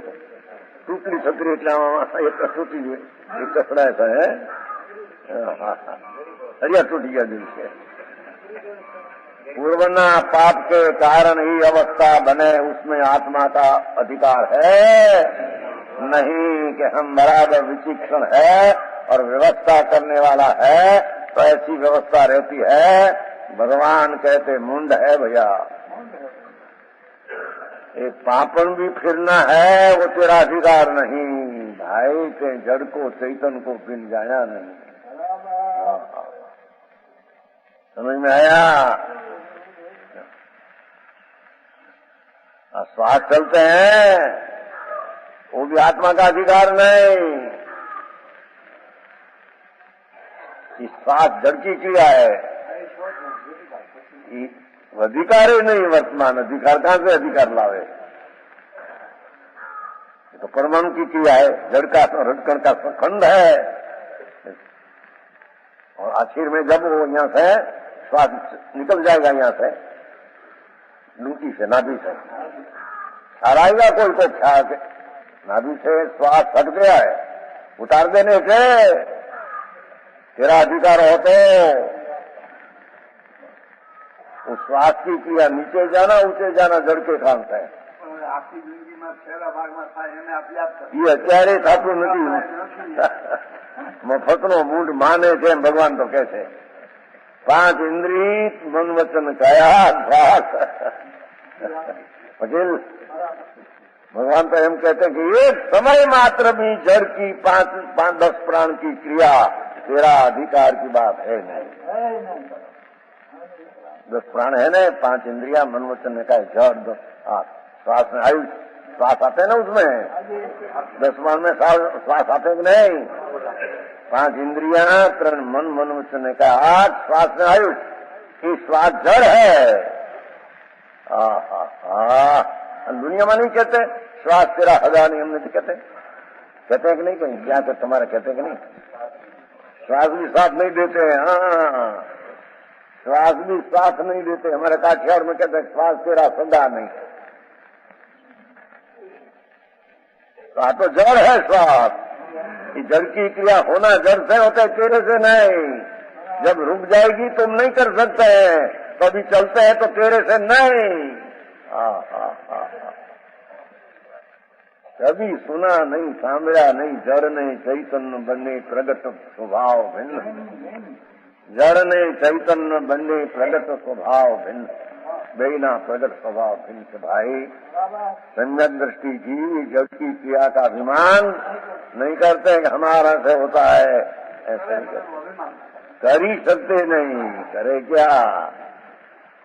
તૂટલી છત્રી એટલે એક તૂટી એક કસડાય છે। हरिया टूट गया दिल से। पूर्वना पाप के कारण ही अवस्था बने, उसमें आत्मा का अधिकार है नहीं कि हम बराबर विचक्षण है और व्यवस्था करने वाला है तो ऐसी व्यवस्था रहती है। भगवान कहते मुंड है भैया, एक पापन भी फिरना है वो तेरा अधिकार नहीं भाई, के जड़ को चैतन को बिन जाया नहीं। समझ में आया? श्वास चलते हैं वो भी आत्मा का अधिकार नहीं, इस श्वास जड़ की क्रिया है, अधिकार ही नहीं। वर्तमान अधिकार कहां से अधिकार लावे? तो परमाणु की क्रिया है, जड़ का रटकण का खंड है। और आखिर में जब वो यहाँ से श्वास निकल जाएगा, यहाँ से लूटी से नाभि से हराएगा कोई को ख्याल के नाभि से श्वास हट गया है, उतार देने से तेरा अधिकार हो तो उस श्वास की क्रिया नीचे जाना ऊंचे जाना जड़ के काम है। ये અત્યારે થતું નથી। મફતનો મૂંઢ માને છે ભગવાન તો કહે છે 5 इंद्री मन वचन काया श्वास। पटेल भगवान तो एम कहते हैं कि एक समय मात्र भी जड़ की 5-10 प्राण की क्रिया तेरा अधिकार की बात है नहीं। 10 प्राण है ना, 5 इंद्रिया मन वचन का जड़ श्वास में आयुष श्वास आते हैं ना, उसमें 10 प्राण में श्वास आते हैं कि नहीं? 5 इंद्रिया 3 मन वचन का 8 श्वास में आयुष, ये श्वास जड़ है। दुनिया में नहीं कहते श्वास तेरा हदा नहीं, हम नहीं कहते हैं कि नहीं? कहीं क्या कहते तुम्हारा कहते हैं कि नहीं? श्वास भी साथ नहीं देते हैं। हाँ, श्वास भी साथ नहीं देते। हमारे काठियावाड़ में कहते हैं श्वास तेरा सदा नहीं। तो जड़ है श्वास, जड़ की क्रिया होना जड़ से होता है, तेरे से नहीं। जब रुक जाएगी तुम नहीं कर सकते हैं, कभी चलते हैं तो तेरे से नहीं। कभी सुना नहीं, सांभळ्या नहीं, जड़ नहीं चैतन्य बने प्रगट स्वभाव भिन्न। जड़ ने चैतन्य बने प्रगट स्वभाव भिन्न, बेना प्रगट स्वभाव भिन्न से भाई। सम्यक दृष्टि की जड़ की क्रिया का अभिमान नहीं करते हैं कि हमारा से होता है, ऐसे नहीं करते, कर ही सकते नहीं, करे क्या?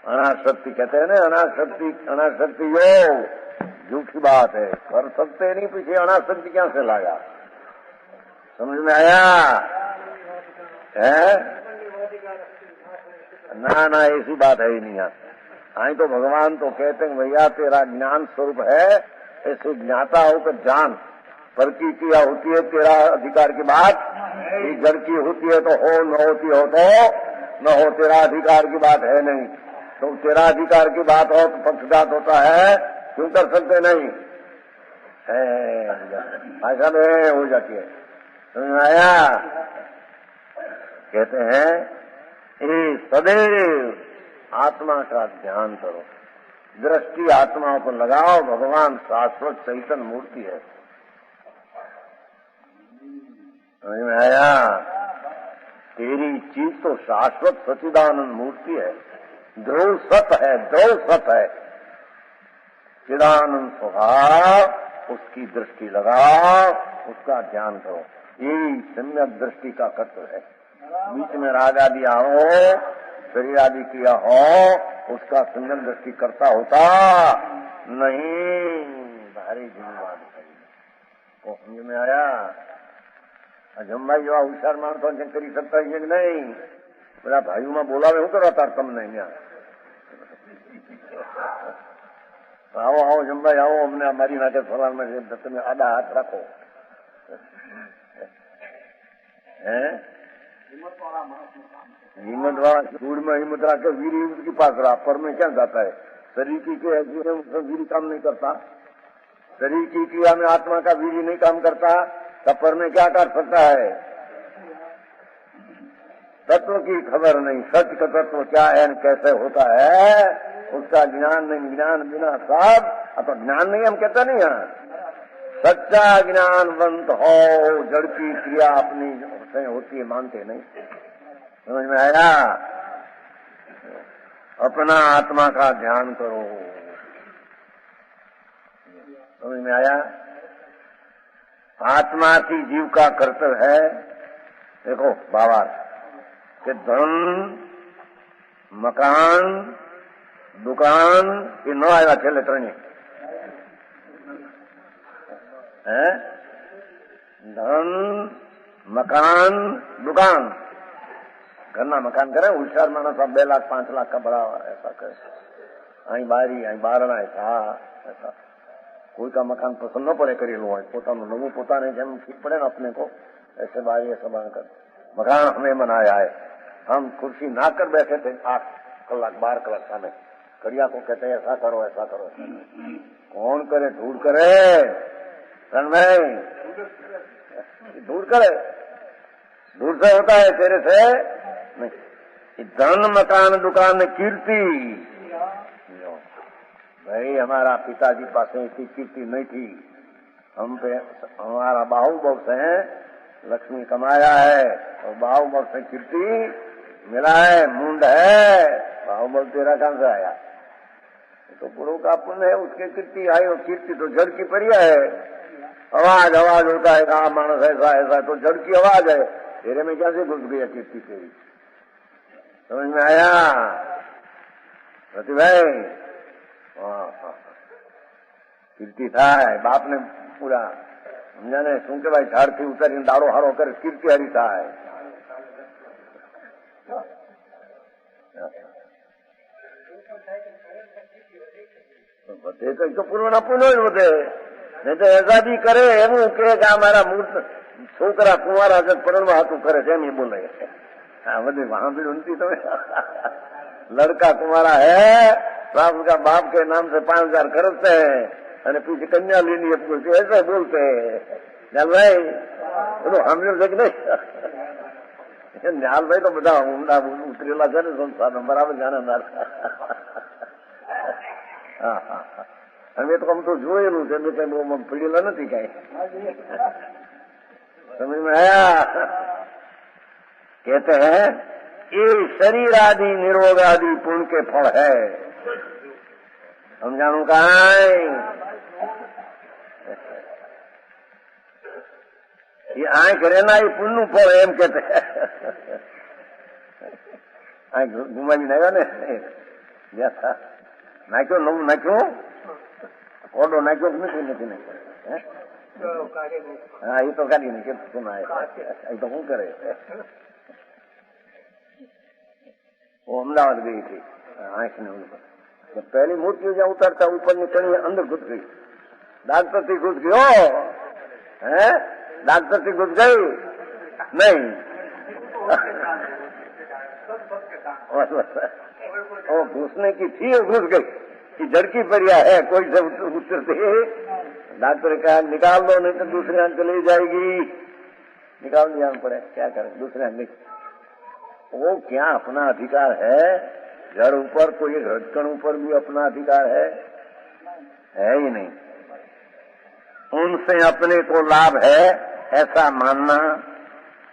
अनाशक्ति कहते हैं ना, अनाशक्ति योग झूठी बात है, कर सकते नहीं, पीछे अनाशक्ति क्या से लाया? समझ में आया है? ना ऐसी बात है ही नहीं। आई तो भगवान तो कहते हैं भैया तेरा ज्ञान स्वरूप है, ऐसे ज्ञाता होकर जान। पर की क्रिया होती है तेरा अधिकार की बात, ये जड़ की होती है तो हो, न होती हो तो न हो, तेरा अधिकार की बात है नहीं। तो तेरा अधिकार की बात हो तो पक्षघात होता है, क्यों कर सकते नहीं? भाषा में हो जाती है। समझ में आया? कहते हैं ये सदैव आत्मा का ध्यान करो, दृष्टि आत्मा पर लगाओ। भगवान शाश्वत चैतन्य मूर्ति है। समझ में आया? तेरी चीज तो शाश्वत सच्चिदानंद मूर्ति है, ध्रुव सत है, ध्रुव सत है, चिदानंद स्वभाव। उसकी दृष्टि लगाओ, उसका ध्यान करो। यही सम्यक दृष्टि का कर्तव्य है। बीच में राग आदि आओ, शरीर आदि क्रिया हो, उसका संयम दृष्टि करता होता नहीं। भारी जिम्मेवारी वो समझ में आया? अजमभाई जो होशियार मानतो करी सकता है कि नहीं? બધા ભાઈઓમાં બોલાવે શું કરવા તાર તમને અહીંયા? આવો આવો જમભાઈ આવો, અમને મારી નાખે સવારમાં તમે આડા હાથ રાખો। હે हिम्मत वाला सूर में हिम्मत रख के वीर उसके पास रहा, पर में क्या जाता है? शरीर की क्रिया में वीर काम नहीं करता, शरीर की क्रिया में आत्मा का वीर नहीं काम करता, तब पर में क्या कर सकता है? तत्व की खबर नहीं, सच का तत्व क्या है न कैसे होता है उसका ज्ञान नहीं। ज्ञान बिना सब तो ज्ञान नहीं हम कहते नहीं हैं। सच्चा ज्ञानवंत हो, जड़ की क्रिया अपनी से होती है मानते नहीं। समझ में आया? अपना आत्मा का ध्यान करो। समझ में आया? आत्मा की जीव का कर्तव्य है, देखो बाबा, कि धन मकान दुकान ये न आया छेले त्रणेय है। धन मकान दुकान, घरना मकान करे होशियार मानस 2 लाख 5 लाख का बड़ा ऐसा करे, आई बारी आई बारणा ऐसा कोई का मकान पसंद न पड़े करेलू हो, पोतानु नवू पोताने जेम ठीक पड़े न अपने को, ऐसे बारी ऐसा बनकर मकान हमें बनाया है। हम कुर्सी ना कर बैठे थे 8 कलाक 12 कलाक सामने, कड़िया को कहते हैं ऐसा करो ऐसा करो, कौन करे? ढूंढ करे तन्मय, ढूंढ करे, ढूंढ से होता है, तेरे से नहीं। धन मकान दुकान कीर्ति, भाई हमारा पिताजी पास इतनी कीर्ति नहीं थी, हम पे हमारा बाहुबल से लक्ष्मी कमाया है और बाहुबल से कीर्ति मिला है, मुंड है, बाहुबल तेरा कहां से आया? तो गुरु का पुण्य है, उसके कीर्ति आई, और कीर्ति तो जड़ की परिया है। आवाज आवाज होता है कहा मानस ऐसा ऐसा, तो जड़ की आवाज है, तेरे में कैसे घुस गई कीर्ति तेरी? समझ में आया रति भाई? कीर्ति था बाप ने पूरा समझाने શું કે ભાઈ ઝાડથી ઉતારીને દાડો હારો કરે કીર્તિ હરી થાય। બધે તો પૂર્વના પૂર્ણ જ વધે, નહીં તો એઝાદી કરે એવું કે મારા મૂર્ત છોકરા કુંવારા જગ પરણવા હતું કરે છે એમ એ બોલે। हाँ बधे वहां भी उनकी तो लड़का कुमारा है, बाप का बाप के नाम से 5000 खर्चते हैं और पीछे कन्या लेनी है, ऐसे बोलते हैं। न्याल भाई बोलो हम लोग नहीं, न्याल भाई तो बता ऊंडा उतरेला है संसार में बराबर जाने हाँ हाँ हमें तो हम तो જોયેલું છે, કઈ બહુ પીડેલા નથી કઈ। समझ में आया? कहते हैं ये शरीर आदि निरोग आदि पुण्य के फल है। हम जानू कहा ये आंख रहना ये पुण्य फल है, एम कहते हैं। आंख घुमा भी नहीं ने जैसा नाक्यो नव नाक्यो कोडो नाक्यो नहीं नहीं हाँ ये तो गाड़ी नहीं सुना है, ये तो શું करे? वो अहमदाबाद गई थी आंख ने ऊपर, जब पहली मूर्ति जहाँ उतरता ऊपर निकली अंदर घुस गई, डॉक्टर थी घुस गई है, डॉक्टर थी घुस गई नहीं वो घुसने की थी और घुस गई कि जड़ की परिया है, कोई से उतरते डॉक्टर कहा निकाल दो नहीं तो दूसरे आंख चली जाएगी, निकाल दिया पड़े, क्या करें दूसरे आंख। वो क्या अपना अधिकार है? जड़ ऊपर कोई घटकण ऊपर भी अपना अधिकार है ही नहीं। उनसे अपने को लाभ है ऐसा मानना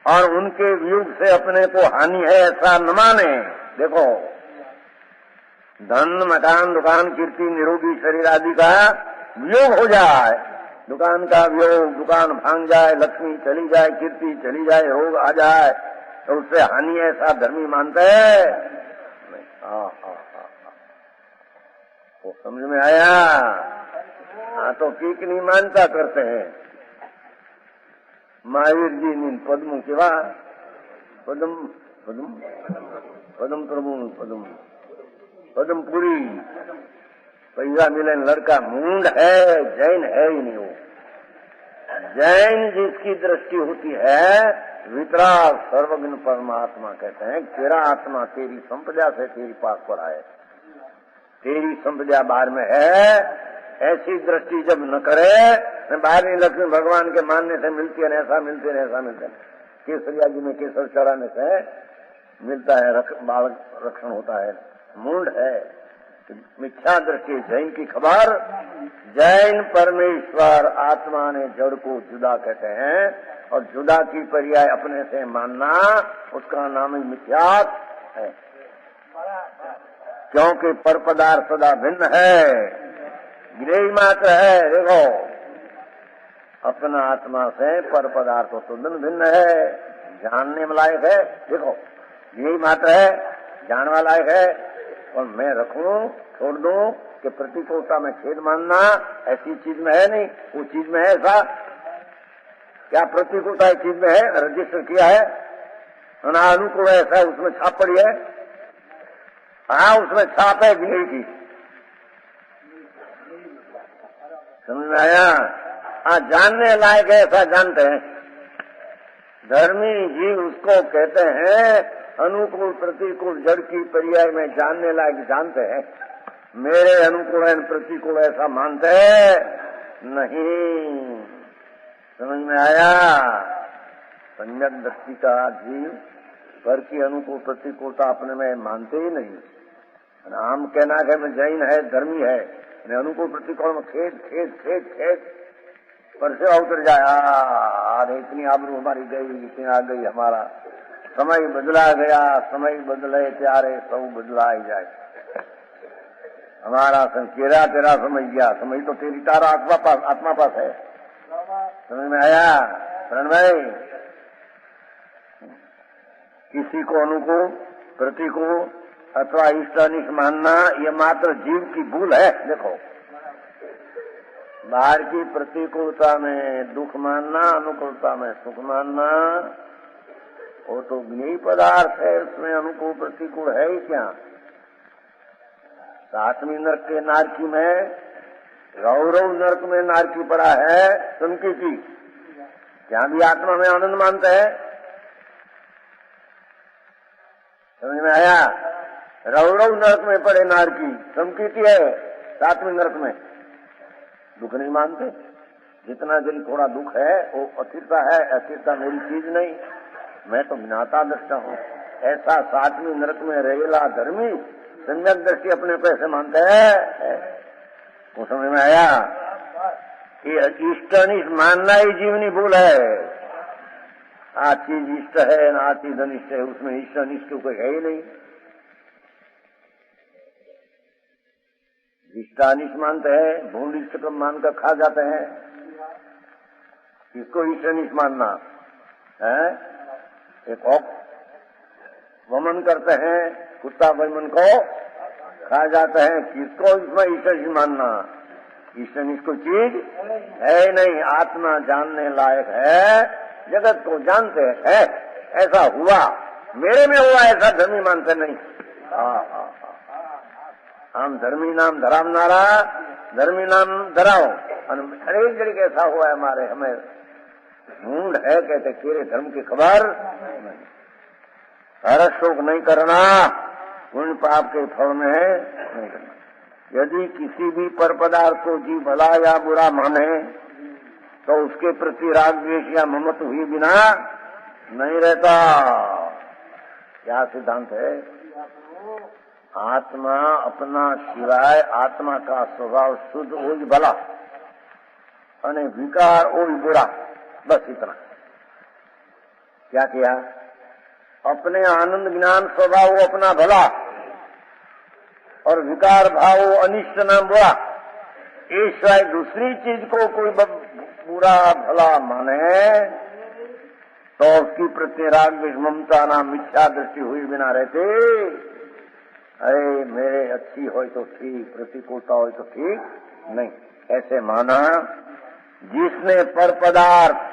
और उनके वियोग से अपने को हानि है ऐसा न माने। देखो धन मकान दुकान कीर्ति निरोगी शरीर आदि का वियोग हो जाए, दुकान का वियोग, दुकान भांग जाए, लक्ष्मी चली जाए, कीर्ति चली जाए, रोग आ जाए तो उससे हानि ऐसा धर्मी मानते हैं? वो समझ में आया? हाँ तो ठीक नहीं मानता करते हैं। महावीर जी ने पद्म केवा पद्म पद्म पद्म प्रभु पद्म पूरी पैसा मिले लड़का मूंड है, जैन है ही नहीं। वो जैन जिसकी दृष्टि होती है वितराग सर्वज्ञ परमात्मा कहते हैं, तेरा आत्मा तेरी संपदा से तेरी पास पर आए, तेरी संपदा बाहर में है, ऐसी दृष्टि जब न करे, बाहरी लक्ष्मी भगवान के मानने से मिलती है, ऐसा मिलते हैं ऐसा मिलते हैं। केसरिया जी में केसर चढ़ाने से मिलता है, बाल रक्षण होता है। मूढ़ है, मिथ्या दृष्टि। जैन की खबर, जैन परमेश्वर आत्मा ने जड़ को जुदा कहते हैं और जुदा की पर्याय अपने से मानना, उसका नाम ही मिथ्यात है। क्योंकि पर पदार्थ सदा भिन्न है, ज्ञेय मात्र है। देखो, अपना आत्मा से पर पदार्थ तो भिन्न है, जानने में लायक है। देखो, ज्ञेय मात्र है, जानने लायक है। और मैं रखूं, छोड़ दूं कि प्रतिकूलता में खेद मानना ऐसी चीज में है नहीं, वो चीज में है। ऐसा क्या प्रतिकूलता एक चीज में है? रजिस्टर किया है, अनुकूल ऐसा उसमें छाप पड़ी है। हाँ, उसमें छाप है ज्ञेय की। समझ में आया? हाँ, जानने लायक है, ऐसा जानते हैं। धर्मी जीव उसको कहते हैं, अनुकूल प्रतिकूल जड़ की पर्याय में जानने लायक जानते हैं। मेरे अनुकूल है, प्रतिकूल ऐसा मानते हैं नहीं। समझ में आया? सम्यक दृष्टि का जीव पर की अनुकूल प्रतिकूलता अपने में मानते ही नहीं। हम कहना है मैं जैन है, धर्मी है, अनुकूल प्रतिकूल में खेद खेद खेद खेद पर से उतर जाए। इतनी आबरू हमारी गई, इतनी आ गई हमारा। समय बदला गया, समय बदले प्यारे, सब बदला ही जाए। हमारा तेरा तेरा समय गया, समय तो तेरी तारा आत्मा पास है। समझ में आया प्रण भाई? किसी को अनुकूल प्रतिकूल अथवा इष्ट अनिष्ट मानना ये मात्र जीव की भूल है। देखो, बाहर की प्रतिकूलता में दुख मानना, अनुकूलता में सुख मानना, वो तो ज्ञेय पदार्थ है, उसमें अनुकूल प्रतिकूल है ही क्या? सातवीं नरक के नारकी में, रौरव नरक में नारकी पड़ा है संकी की, जहां भी आत्मा में आनंद मानते हैं। समझ में आया? रौरव नरक में पड़े नारकी संकीर्ति है, सातवीं नरक में दुख नहीं मानते। जितना दिन थोड़ा दुख है वो अस्थिरता है, अस्थिरता मेरी चीज नहीं, मैं तो ज्ञाता दृष्टा हूँ। ऐसा सातवीं नरक में रहेला धर्मी सम्यक दृष्टि अपने को ऐसे मानते हैं। वो समझ में आया? ये इष्ट अनिष्ट मानना ही जीवनी भूल है। आ चीज इष्ट है ना, आ चीज अनिष्ट है, उसमें इष्ट अनिष्ट कोई है ही नहीं। इष्टानिष्ट मानते हैं, भूल इष्ट को मानकर खा जाते हैं। किसको इष्टानिष्ट मानना है? एक वमन करते हैं, कुत्ता वमन को खा जाते हैं। किसको इसमें इष्टानिष्ट मानना? इष्टानिष्ट को चीज है नहीं, आत्मा जानने लायक है, जगत को जानते हैं। ऐसा हुआ, मेरे में हुआ, ऐसा धर्मी मानते नहीं। हम धर्मी नाम धराम नारा, धर्मी नाम धराओ। हरेक जगह कैसा हुआ है हमारे, हमें मूड है कहते तेरे धर्म की खबर। हर्ष शोक नहीं करना, पुण्य पाप के फल में नहीं करना। यदि किसी भी पर पदार्थ को जीव भला या बुरा माने तो उसके प्रति राग द्वेष या ममत्व हुए बिना नहीं रहता। क्या सिद्धांत है? आत्मा अपना सिवाय आत्मा का स्वभाव शुद्ध हो भला और विकार हो बुरा, बस इतना। क्या किया? अपने आनंद ज्ञान स्वभाव वो अपना भला और विकार भाव अनिष्ट नाम बुरा। इस सिवाय दूसरी चीज को कोई बुरा भला माने तो उसकी प्रति राग द्वेष ममता नाम मिथ्या दृष्टि हुई बिना रहते। अरे मेरे अच्छी हो तो ठीक, प्रतिकूलता हो तो ठीक नहीं, ऐसे माना। जिसने पर पदार्थ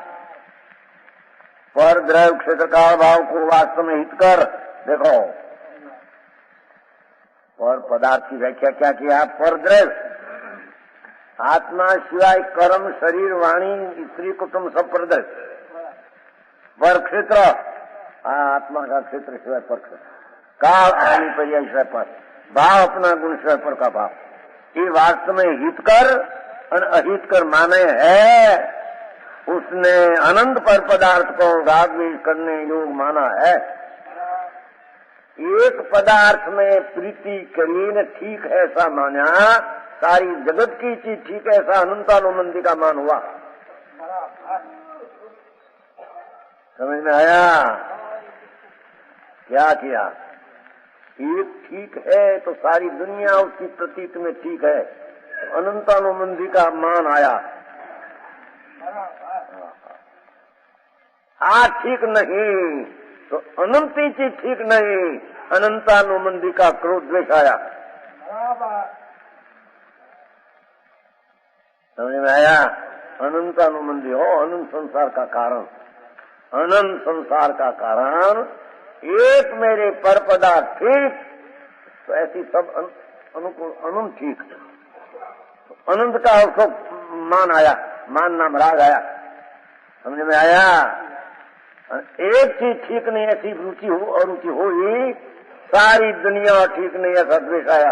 पर द्रव्य क्षेत्र काल भाव को वास्तव में हित कर, देखो पर पदार्थ की व्याख्या क्या किया? पर द्रव्य आत्मा सिवाय कर्म शरीर वाणी स्त्री कुटुंब सब पर द्रव्य। पर क्षेत्र आत्मा का क्षेत्र सिवाय पर क्षेत्र, काल अपनी पर्याय सिवाय पर, भाव अपना गुण सिवाय पर का भाव। ये वास्तव में हित कर और अहित कर माने है, उसने अनंत पर पदार्थ को राग द्वेष करने योग माना है। एक पदार्थ में प्रीति करी न ठीक है ऐसा माना, सारी जगत की चीज ठीक है ऐसा अनंतानुबंधी का मान हुआ। समझ में आया? क्या किया? एक ठीक है तो सारी दुनिया उसकी प्रतीक में ठीक है, तो अनंतानुबंधी का मान आया। ठीक नहीं तो अनंती चीज ठीक नहीं, अनंतानुबंधी का क्रोध द्वेष आया। समझ में आया? अनंतानुबंधी हो, अनंत संसार का कारण, अनंत संसार का कारण एक मेरे पर पदार्थ ठीक, तो ऐसी सब अनुकूल अनंत ठीक, अनंत का उसको मान आया, मान नाम राग आया। समझ में आया? एक चीज ठीक नहीं ऐसी रुचि हो और रुचि हो ही, सारी दुनिया ठीक नहीं ऐसा द्वेष आया,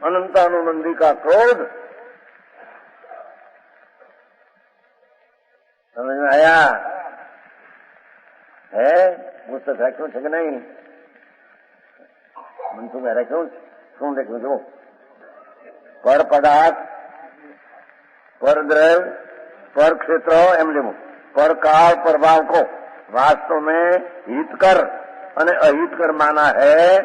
अनंतानुबंधी का क्रोध। समझ में आया? है पुस्तक है क्यों छक नहीं मनसुख है क्यों सुन देखो जो पर पदार्थ पर द्रव्य पर क्षेत्र एम लेवो पर काल प्रभाव को वास्तव में हितकर અને अहितकर माना है।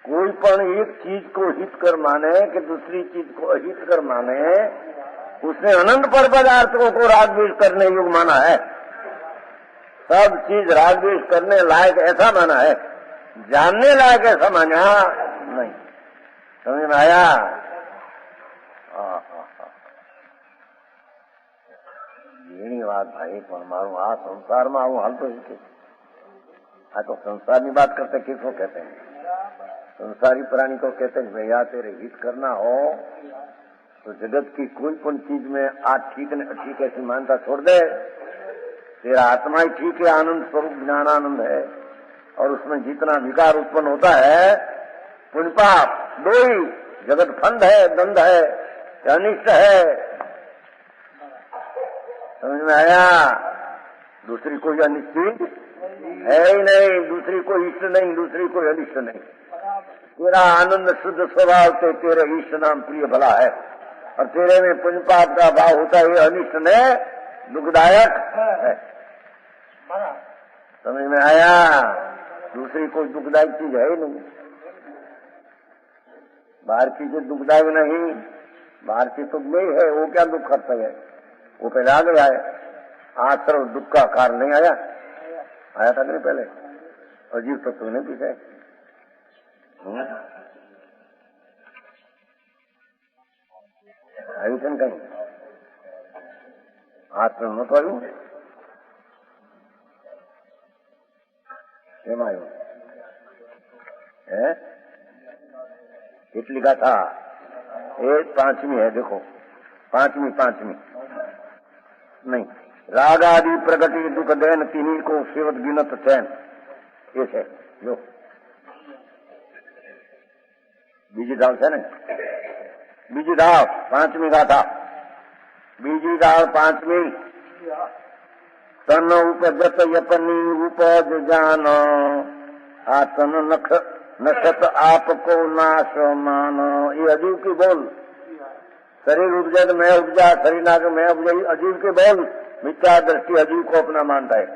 कोई पण एक चीज को हितकर माने कि दूसरी चीज को अहितकर माने, उसने अनंत पर पदार्थों को राग द्वेष करने योग्य माना है। सब चीज राग द्वेष करने लायक ऐसा माना है, जानने लायक ऐसा माना नहीं। समझ में आया? એની વાત ભાઈ, પણ મારું આ સંસારમાં આવું હાલતું નથી। આ તો સંસારની बात करते किसको कहते हैं? संसारी प्राणी को कहते हैं भैया तेरे हित करना हो तो जगत की कोई पण चीज में आज ठीक ने अठीक ऐसी मानता छोड़ दे। तेरा आत्मा ही ठीक है, आनंद स्वरूप ज्ञानानंद है, और उसमें जितना विकार उत्पन्न होता है पुण्य पाप दो ही, जगत फंड है, दंड है, अनिष्ट है। समझ में आया? दूसरी कोई अनिष्ट है ही नहीं, दूसरी कोई इष्ट नहीं, दूसरी कोई अनिष्ट नहीं। तेरा आनंद शुद्ध स्वभाव से तेरे इष्ट नाम प्रिय भला है, और तेरे में पुण्य पाप का भाव होता है अनिष्ट में दुखदायक है। समझ में आया? दूसरी कोई दुखदायक चीज है ही नहीं। बाहर की चीज दुखदायक नहीं, बाहर की सुख नहीं है, वो क्या दुख करता है? वो पहले आ गया है। आश्रम दुख का कारण नहीं आया, आया था नहीं पहले? अजीब तत्व नहीं पीछे आयुषन कहीं आश्रम न करू કેમ આવ્યો है? इसलिए का था ये पांचवी है, देखो पांचवी नहीं, राग आदि प्रगति दुख देन तिन्हीं को सेवत गिनत चैन, ये है जो बीजी दाल है ना, बीजी दाल पांचवी का था, बीजी दाल पांचवी। तन उपजत यपनी उपज जान, आतन नखत आपको नाश मान। ये अजीब की बोल, शरीर उपजे तो मैं उपजा, शरीर ना के मैं उपजाई, अजीब के बोल, मिथ्या दृष्टि अजीब को अपना मानता है।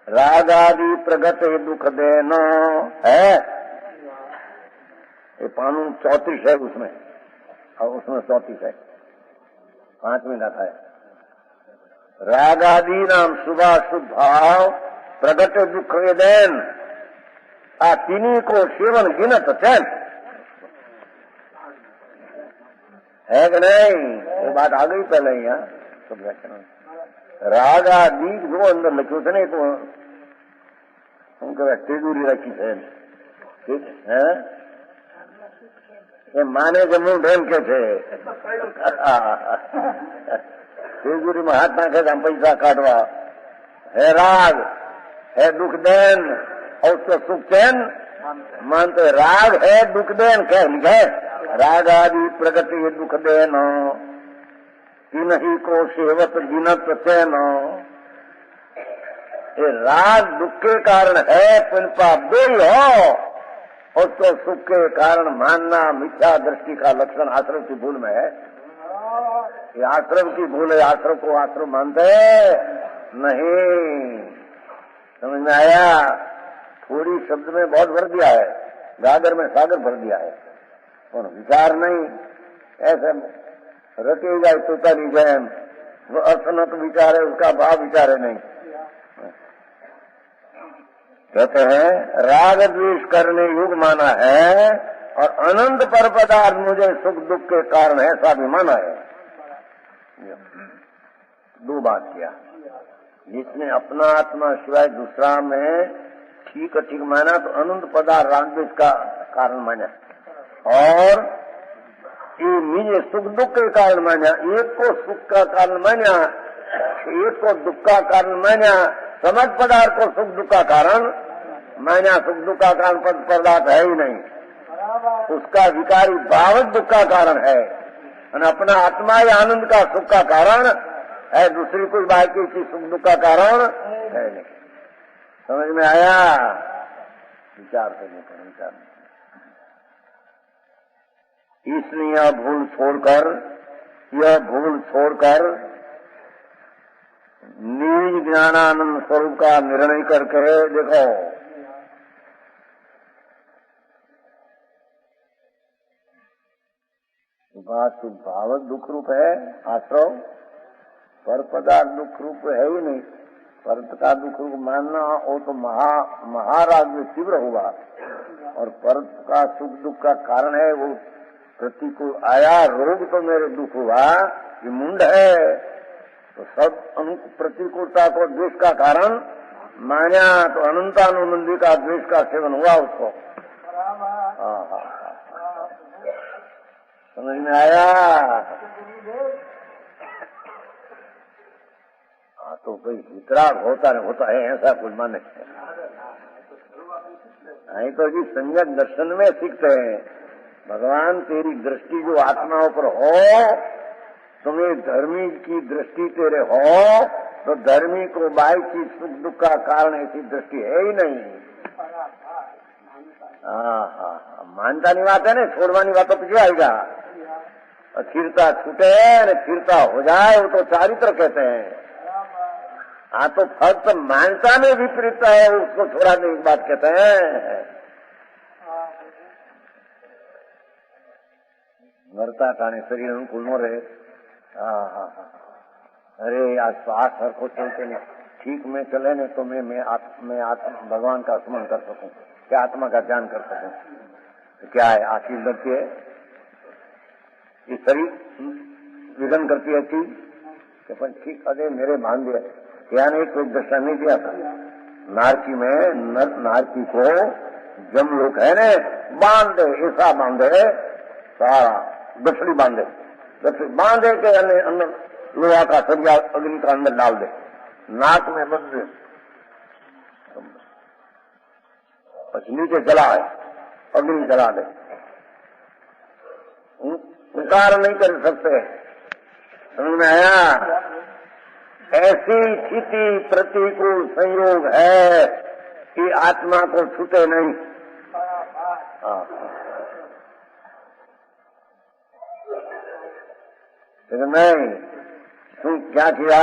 राग आदि प्रगत दुख देना है, ये कानून 34 है उसमें, और उसमें 34 है, पांचवीं गाथा है। राग आदि नाम शुभाशुभ भाव प्रगट दुख देन, आ तीनी को सेवन गिनत चैन, है कि नहीं? ये बात आ गई पहले यहाँ सब व्याख्यान। राग आदि जो अंदर लिखो थे नहीं तो उनको तेजूरी रखी है, ठीक है? ये माने के मुंह ढेम के थे तेजूरी में हाथ नाखे हम पैसा काटवा है। राग है दुख देन और उसको सुख चैन मानते। राग है दुख देन, क्या लिखा है? राग आदि प्रगति दुख देन, तिन्हीं को सेवत गिनत चैन। ये राग दुख के कारण है, पुण्य पाप दो ही हो। उसको सुख के कारण मानना मिथ्या दृष्टि का लक्षण आश्रम की भूल में है। ये आश्रम की भूल है, आश्रम को आश्रम मानते नहीं। समझ में आया? थोड़ी शब्द में बहुत भर दिया है, गागर में सागर भर दिया है, और विचार नहीं। ऐसे रटे जाए तोता नहीं जाए, वो अर्थ न तो विचार है, उसका भाव विचार है नहीं। कहते हैं राग द्वेष करने युग माना है, और अनंत पर पदार्थ मुझे सुख दुख के कारण है, ऐसा भी माना है। दो बात किया, जिसने अपना आत्मा सिवाय दूसरा में ठीक ठीक माना तो अनंत पदार्थ राग द्वेष का कारण माना, और ये मुझे सुख दुख के कारण माना। एक को सुख का कारण माना, एक को दुख का कारण माना। समझ पदार्थ को सुख दुख का कारण माना, सुख दुख का कारण पदार्थ है ही नहीं, उसका विकारी भाव दुख का कारण है, और अपना आत्मा या आनंद का सुख का कारण है, दूसरी कोई बाकी की सुख दुख का कारण है नहीं। समझ में आया? विचार करने का विचार। इसलिए यह भूल छोड़कर निज ज्ञानानंद स्वरूप का निर्णय करके देखो। बात तो भावक दुख रूप है आश्रव, पर पदार्थ दुख रूप है ही नहीं। परत का दुख रूप मानना वो तो महाराग में तीव्र होगा, और परत का सुख दुख का कारण है वो प्रतिकूल आया। रोग तो मेरे दुख हुआ, ये मुंड है, तो सब प्रतिकूलता को द्वेष का कारण माना, तो अनंतानुनंदी का द्वेष का सेवन हुआ उसको। समझ में आया? तो कोई वितराग होता है ऐसा कुछ माने नहीं, तो जी संयम दर्शन में सीखते हैं। भगवान तेरी दृष्टि जो आत्माओं पर हो, तुम्हें धर्मी की दृष्टि तेरे हो, तो धर्मी को बाई की सुख दुख का कारण ऐसी दृष्टि है ही नहीं। मानता नहीं बात है ना, छोड़वानी बात तो पीछे आएगा। स्थिरता छूटे न स्थिरता हो जाए, वो तो चारित्र कहते हैं। तो फक्त मानता में विपरीतता है, उसको छोड़ाने की बात कहते हैं। मरता ठाने शरीर अनुकूल न रहे। अरे आज श्वास हर को चलते नहीं ठीक में चले नहीं, तो मैं आत्मा भगवान का स्मरण कर सकूं, क्या आत्मा का ध्यान कर सकूं। तो क्या है आखिर लगती है ये शरीर विघन करती है चीज कि पर ठीक अरे मेरे बांध दिया, क्या नहीं कोई दशा नहीं दिया था। नारकी में नारकी को जम लोग है ने बांध दे, ऐसा बांधे सारा गठड़ी बांधे के अंदर लोहा का सरिया अग्नि का अंदर डाल दे, नाक में बंद दे, नीचे जला है अग्नि जला दे, इंकार नहीं कर सकते। समझ में आया? ऐसी स्थिति प्रतिकूल संयोग है कि आत्मा को छूटे नहीं। लेकिन नहीं, तुम क्या किया?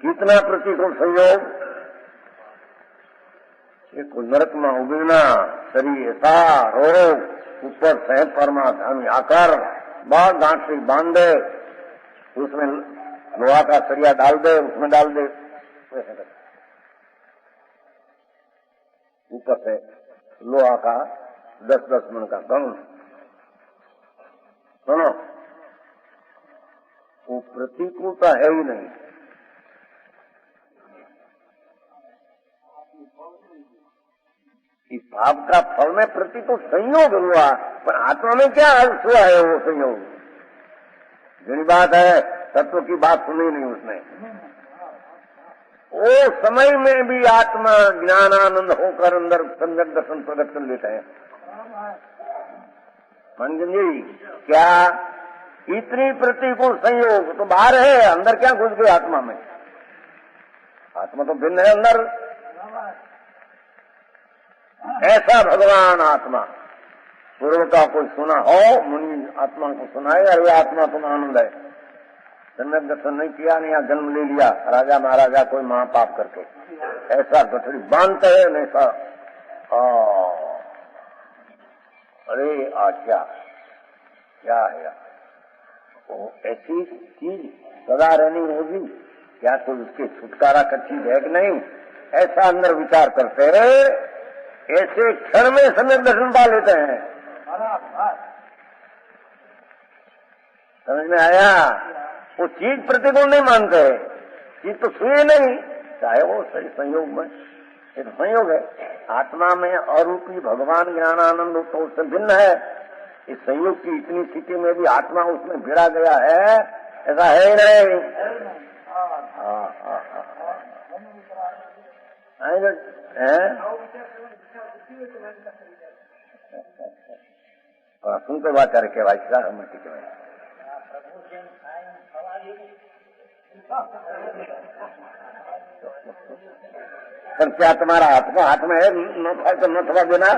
कितना प्रतिकूल संयोग, एक नरक में उगना शरीर ऐसा रोग, ऊपर से परमात्मा आकर बहुत गांठ से बांध दे, उसमें लोहा का सरिया डाल दे, उसमें डाल दे, ऊपर से लोहा का 10-10 मन का गन, सुनो वो प्रतिकूलता है ही नहीं। इस पाप का फल में प्रतिकूल संयोग हुआ, पर आत्मा में क्या हुआ है वो संयोग? जिन बात है तत्व की बात सुनी नहीं उसने। वो समय में भी आत्मा ज्ञानानंद होकर अंदर संजक दर्शन प्रकट कर लेते हैं। मंजन जी क्या इतनी प्रतिकूल संयोग तो बाहर है, अंदर क्या घुस गए आत्मा में? आत्मा तो भिन्न है अंदर। ऐसा भगवान आत्मा। पूर्व का कोई सुना हो, मुनि आत्मा को सुनाए, अरे आत्मा तुम आनंद है। सम्यक दर्शन नहीं किया, नहीं यहाँ जन्म ले लिया राजा महाराजा कोई महापाप करके, ऐसा गठड़ी बांधते है नहीं सा। अरे क्या है वो ऐसी चीज सदा रहनी होगी क्या? तो उसके छुटकारा का चीज है कि नहीं, ऐसा अंदर विचार करते रहे, ऐसे क्षण में सम्यक दर्शन पा लेते हैं। समझ में आया? वो चीज प्रतिकूल नहीं मानते, चीज तो छुए नहीं, चाहे वो सही संयोग में, ये तो संयोग है। आत्मा में अरूपी भगवान ज्ञानानंद तो उससे भिन्न है। इस संयोग की इतनी स्थिति में भी आत्मा उसमें भिड़ा गया है, ऐसा है ही नहीं। सुनते बात करके भाई साहब मिट्टी के भाई पर क्या तुम्हारा हाथ में है न था तो न थवा देना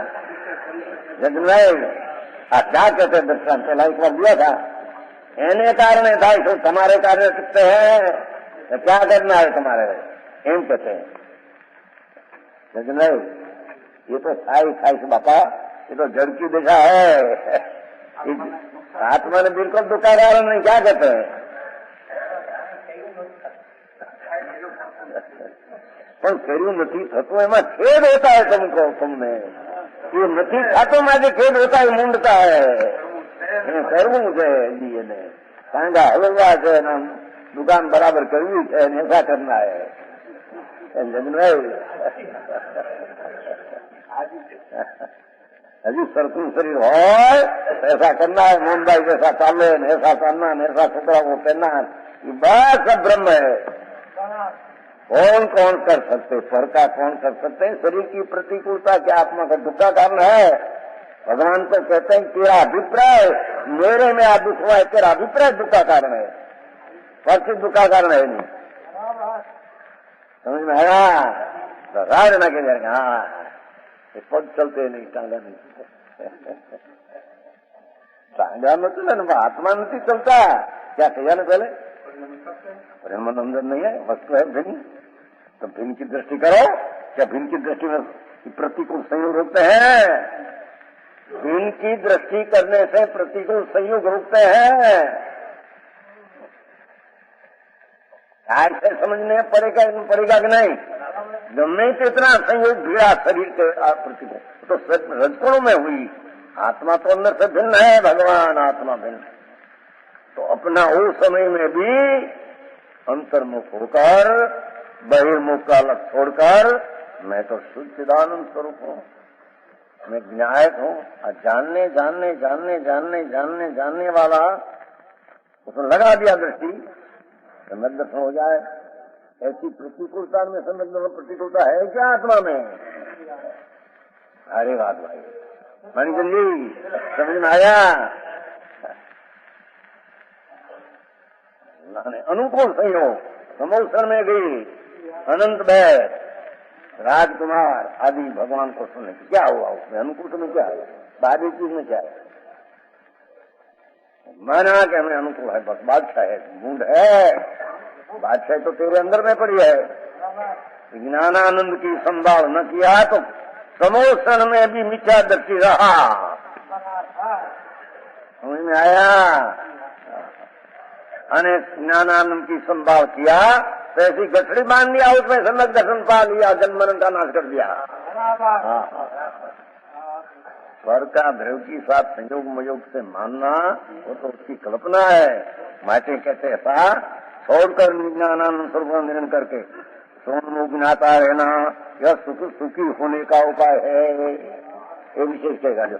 नहीं। क्या कहते दर्शन पहला एक बार दिया था, एने कारण था इसको तुम्हारे कारण सकते हैं तो क्या करना है तुम्हारे, एम कहते हैं नहीं। ये तो खाई बापा, ये तो जड़ की दिशा है। आत्मा ने बिल्कुल दुखा कारण नहीं, क्या कहते हैं પણ કર્યું નથી થતું એમાં ખેદ હોતા है तुमको, तुमने ये નથી થતો માટે ખેદ होता है, મૂંડતા है કરવું છે जी ने કાંગા હલવા છે ને દુકાન બરાબર કરવી છે ને ऐसा करना है। हजी सरखું शरीर हो ऐसा करना है, मोहनभाई जैसा चाले ऐसा करना ऐसा कपड़ा वो पहनना, ये बस सब ब्रह्म है। कौन कर सकते, स्वर का कौन कर सकते हैं? शरीर की प्रतिकूलता क्या आत्मा का दुख का कारण है? भगवान को कहते हैं तेरा अभिप्राय मेरे में दुख हुआ है, तेरा अभिप्राय दुख का कारण है, स्पर्श दुख का कारण है नहीं। समझ में आया? रहना के जाएगा। हाँ पग चलते नहीं, टांगा नहीं टांगा में चले ना, आत्मा नहीं चलता। क्या कहिया ना पहले ब्रह्म अंदर नहीं है, वस्तु है भिन्न, तो भिन्न की दृष्टि करो। क्या भिन्न की दृष्टि में प्रतिकूल संयोग रुकते हैं? भिन्न की दृष्टि करने से प्रतिकूल संयोग रुकते हैं। ऐसे समझने पड़ेगा कि नहीं? गमे तो इतना संयोग भिड़ा शरीर के प्रतिकूल, तो रजकोणों में हुई। आत्मा तो अंदर से भिन्न है, भगवान आत्मा भिन्न। तो अपना उस समय में भी अंतर्मुख होकर बहिर्मुख का अलग छोड़कर मैं तो शुद्ध चिदानंद स्वरूप हूँ, मैं ज्ञायक हूँ। और जानने वाला उसने लगा दिया दृष्टि, सम्यक दर्शन हो जाए। ऐसी प्रतिकूलता में सम्यक दर्शन प्रतिकूलता है क्या आत्मा में? अरे बात भाई मणिकन जी समझ में आया? अनुकूल संयोग समोसन में गई अनंत बैर राजकुमार आदि भगवान को सुनने की क्या हुआ? उसमें अनुकूल में क्या है? बाहरी चीज में क्या है? माना कि हमें अनुकूल है, बस बादशाह है, मूड है, बादशाह तो तेरे अंदर में पड़ी है। ज्ञानानंद की संभाल न किया तो समोसन में भी मिथ्या दृष्टि रहा। समझ में आया? अनेक ज्ञानानंद की संभाव किया तो ऐसी गठड़ी बांध दिया, उसमें सम्यक दर्शन पा लिया, जन्म मरण का नाश कर दिया। स्वर का ध्रुव के साथ संयोग मयोग से मानना वो तो उसकी कल्पना है। माटे कहते ऐसा छोड़कर ज्ञानानंद स्वरूप निर्णय करके सोन ज्ञाता रहना यह सुखी होने का उपाय है, ये विशेष कहेगा। जो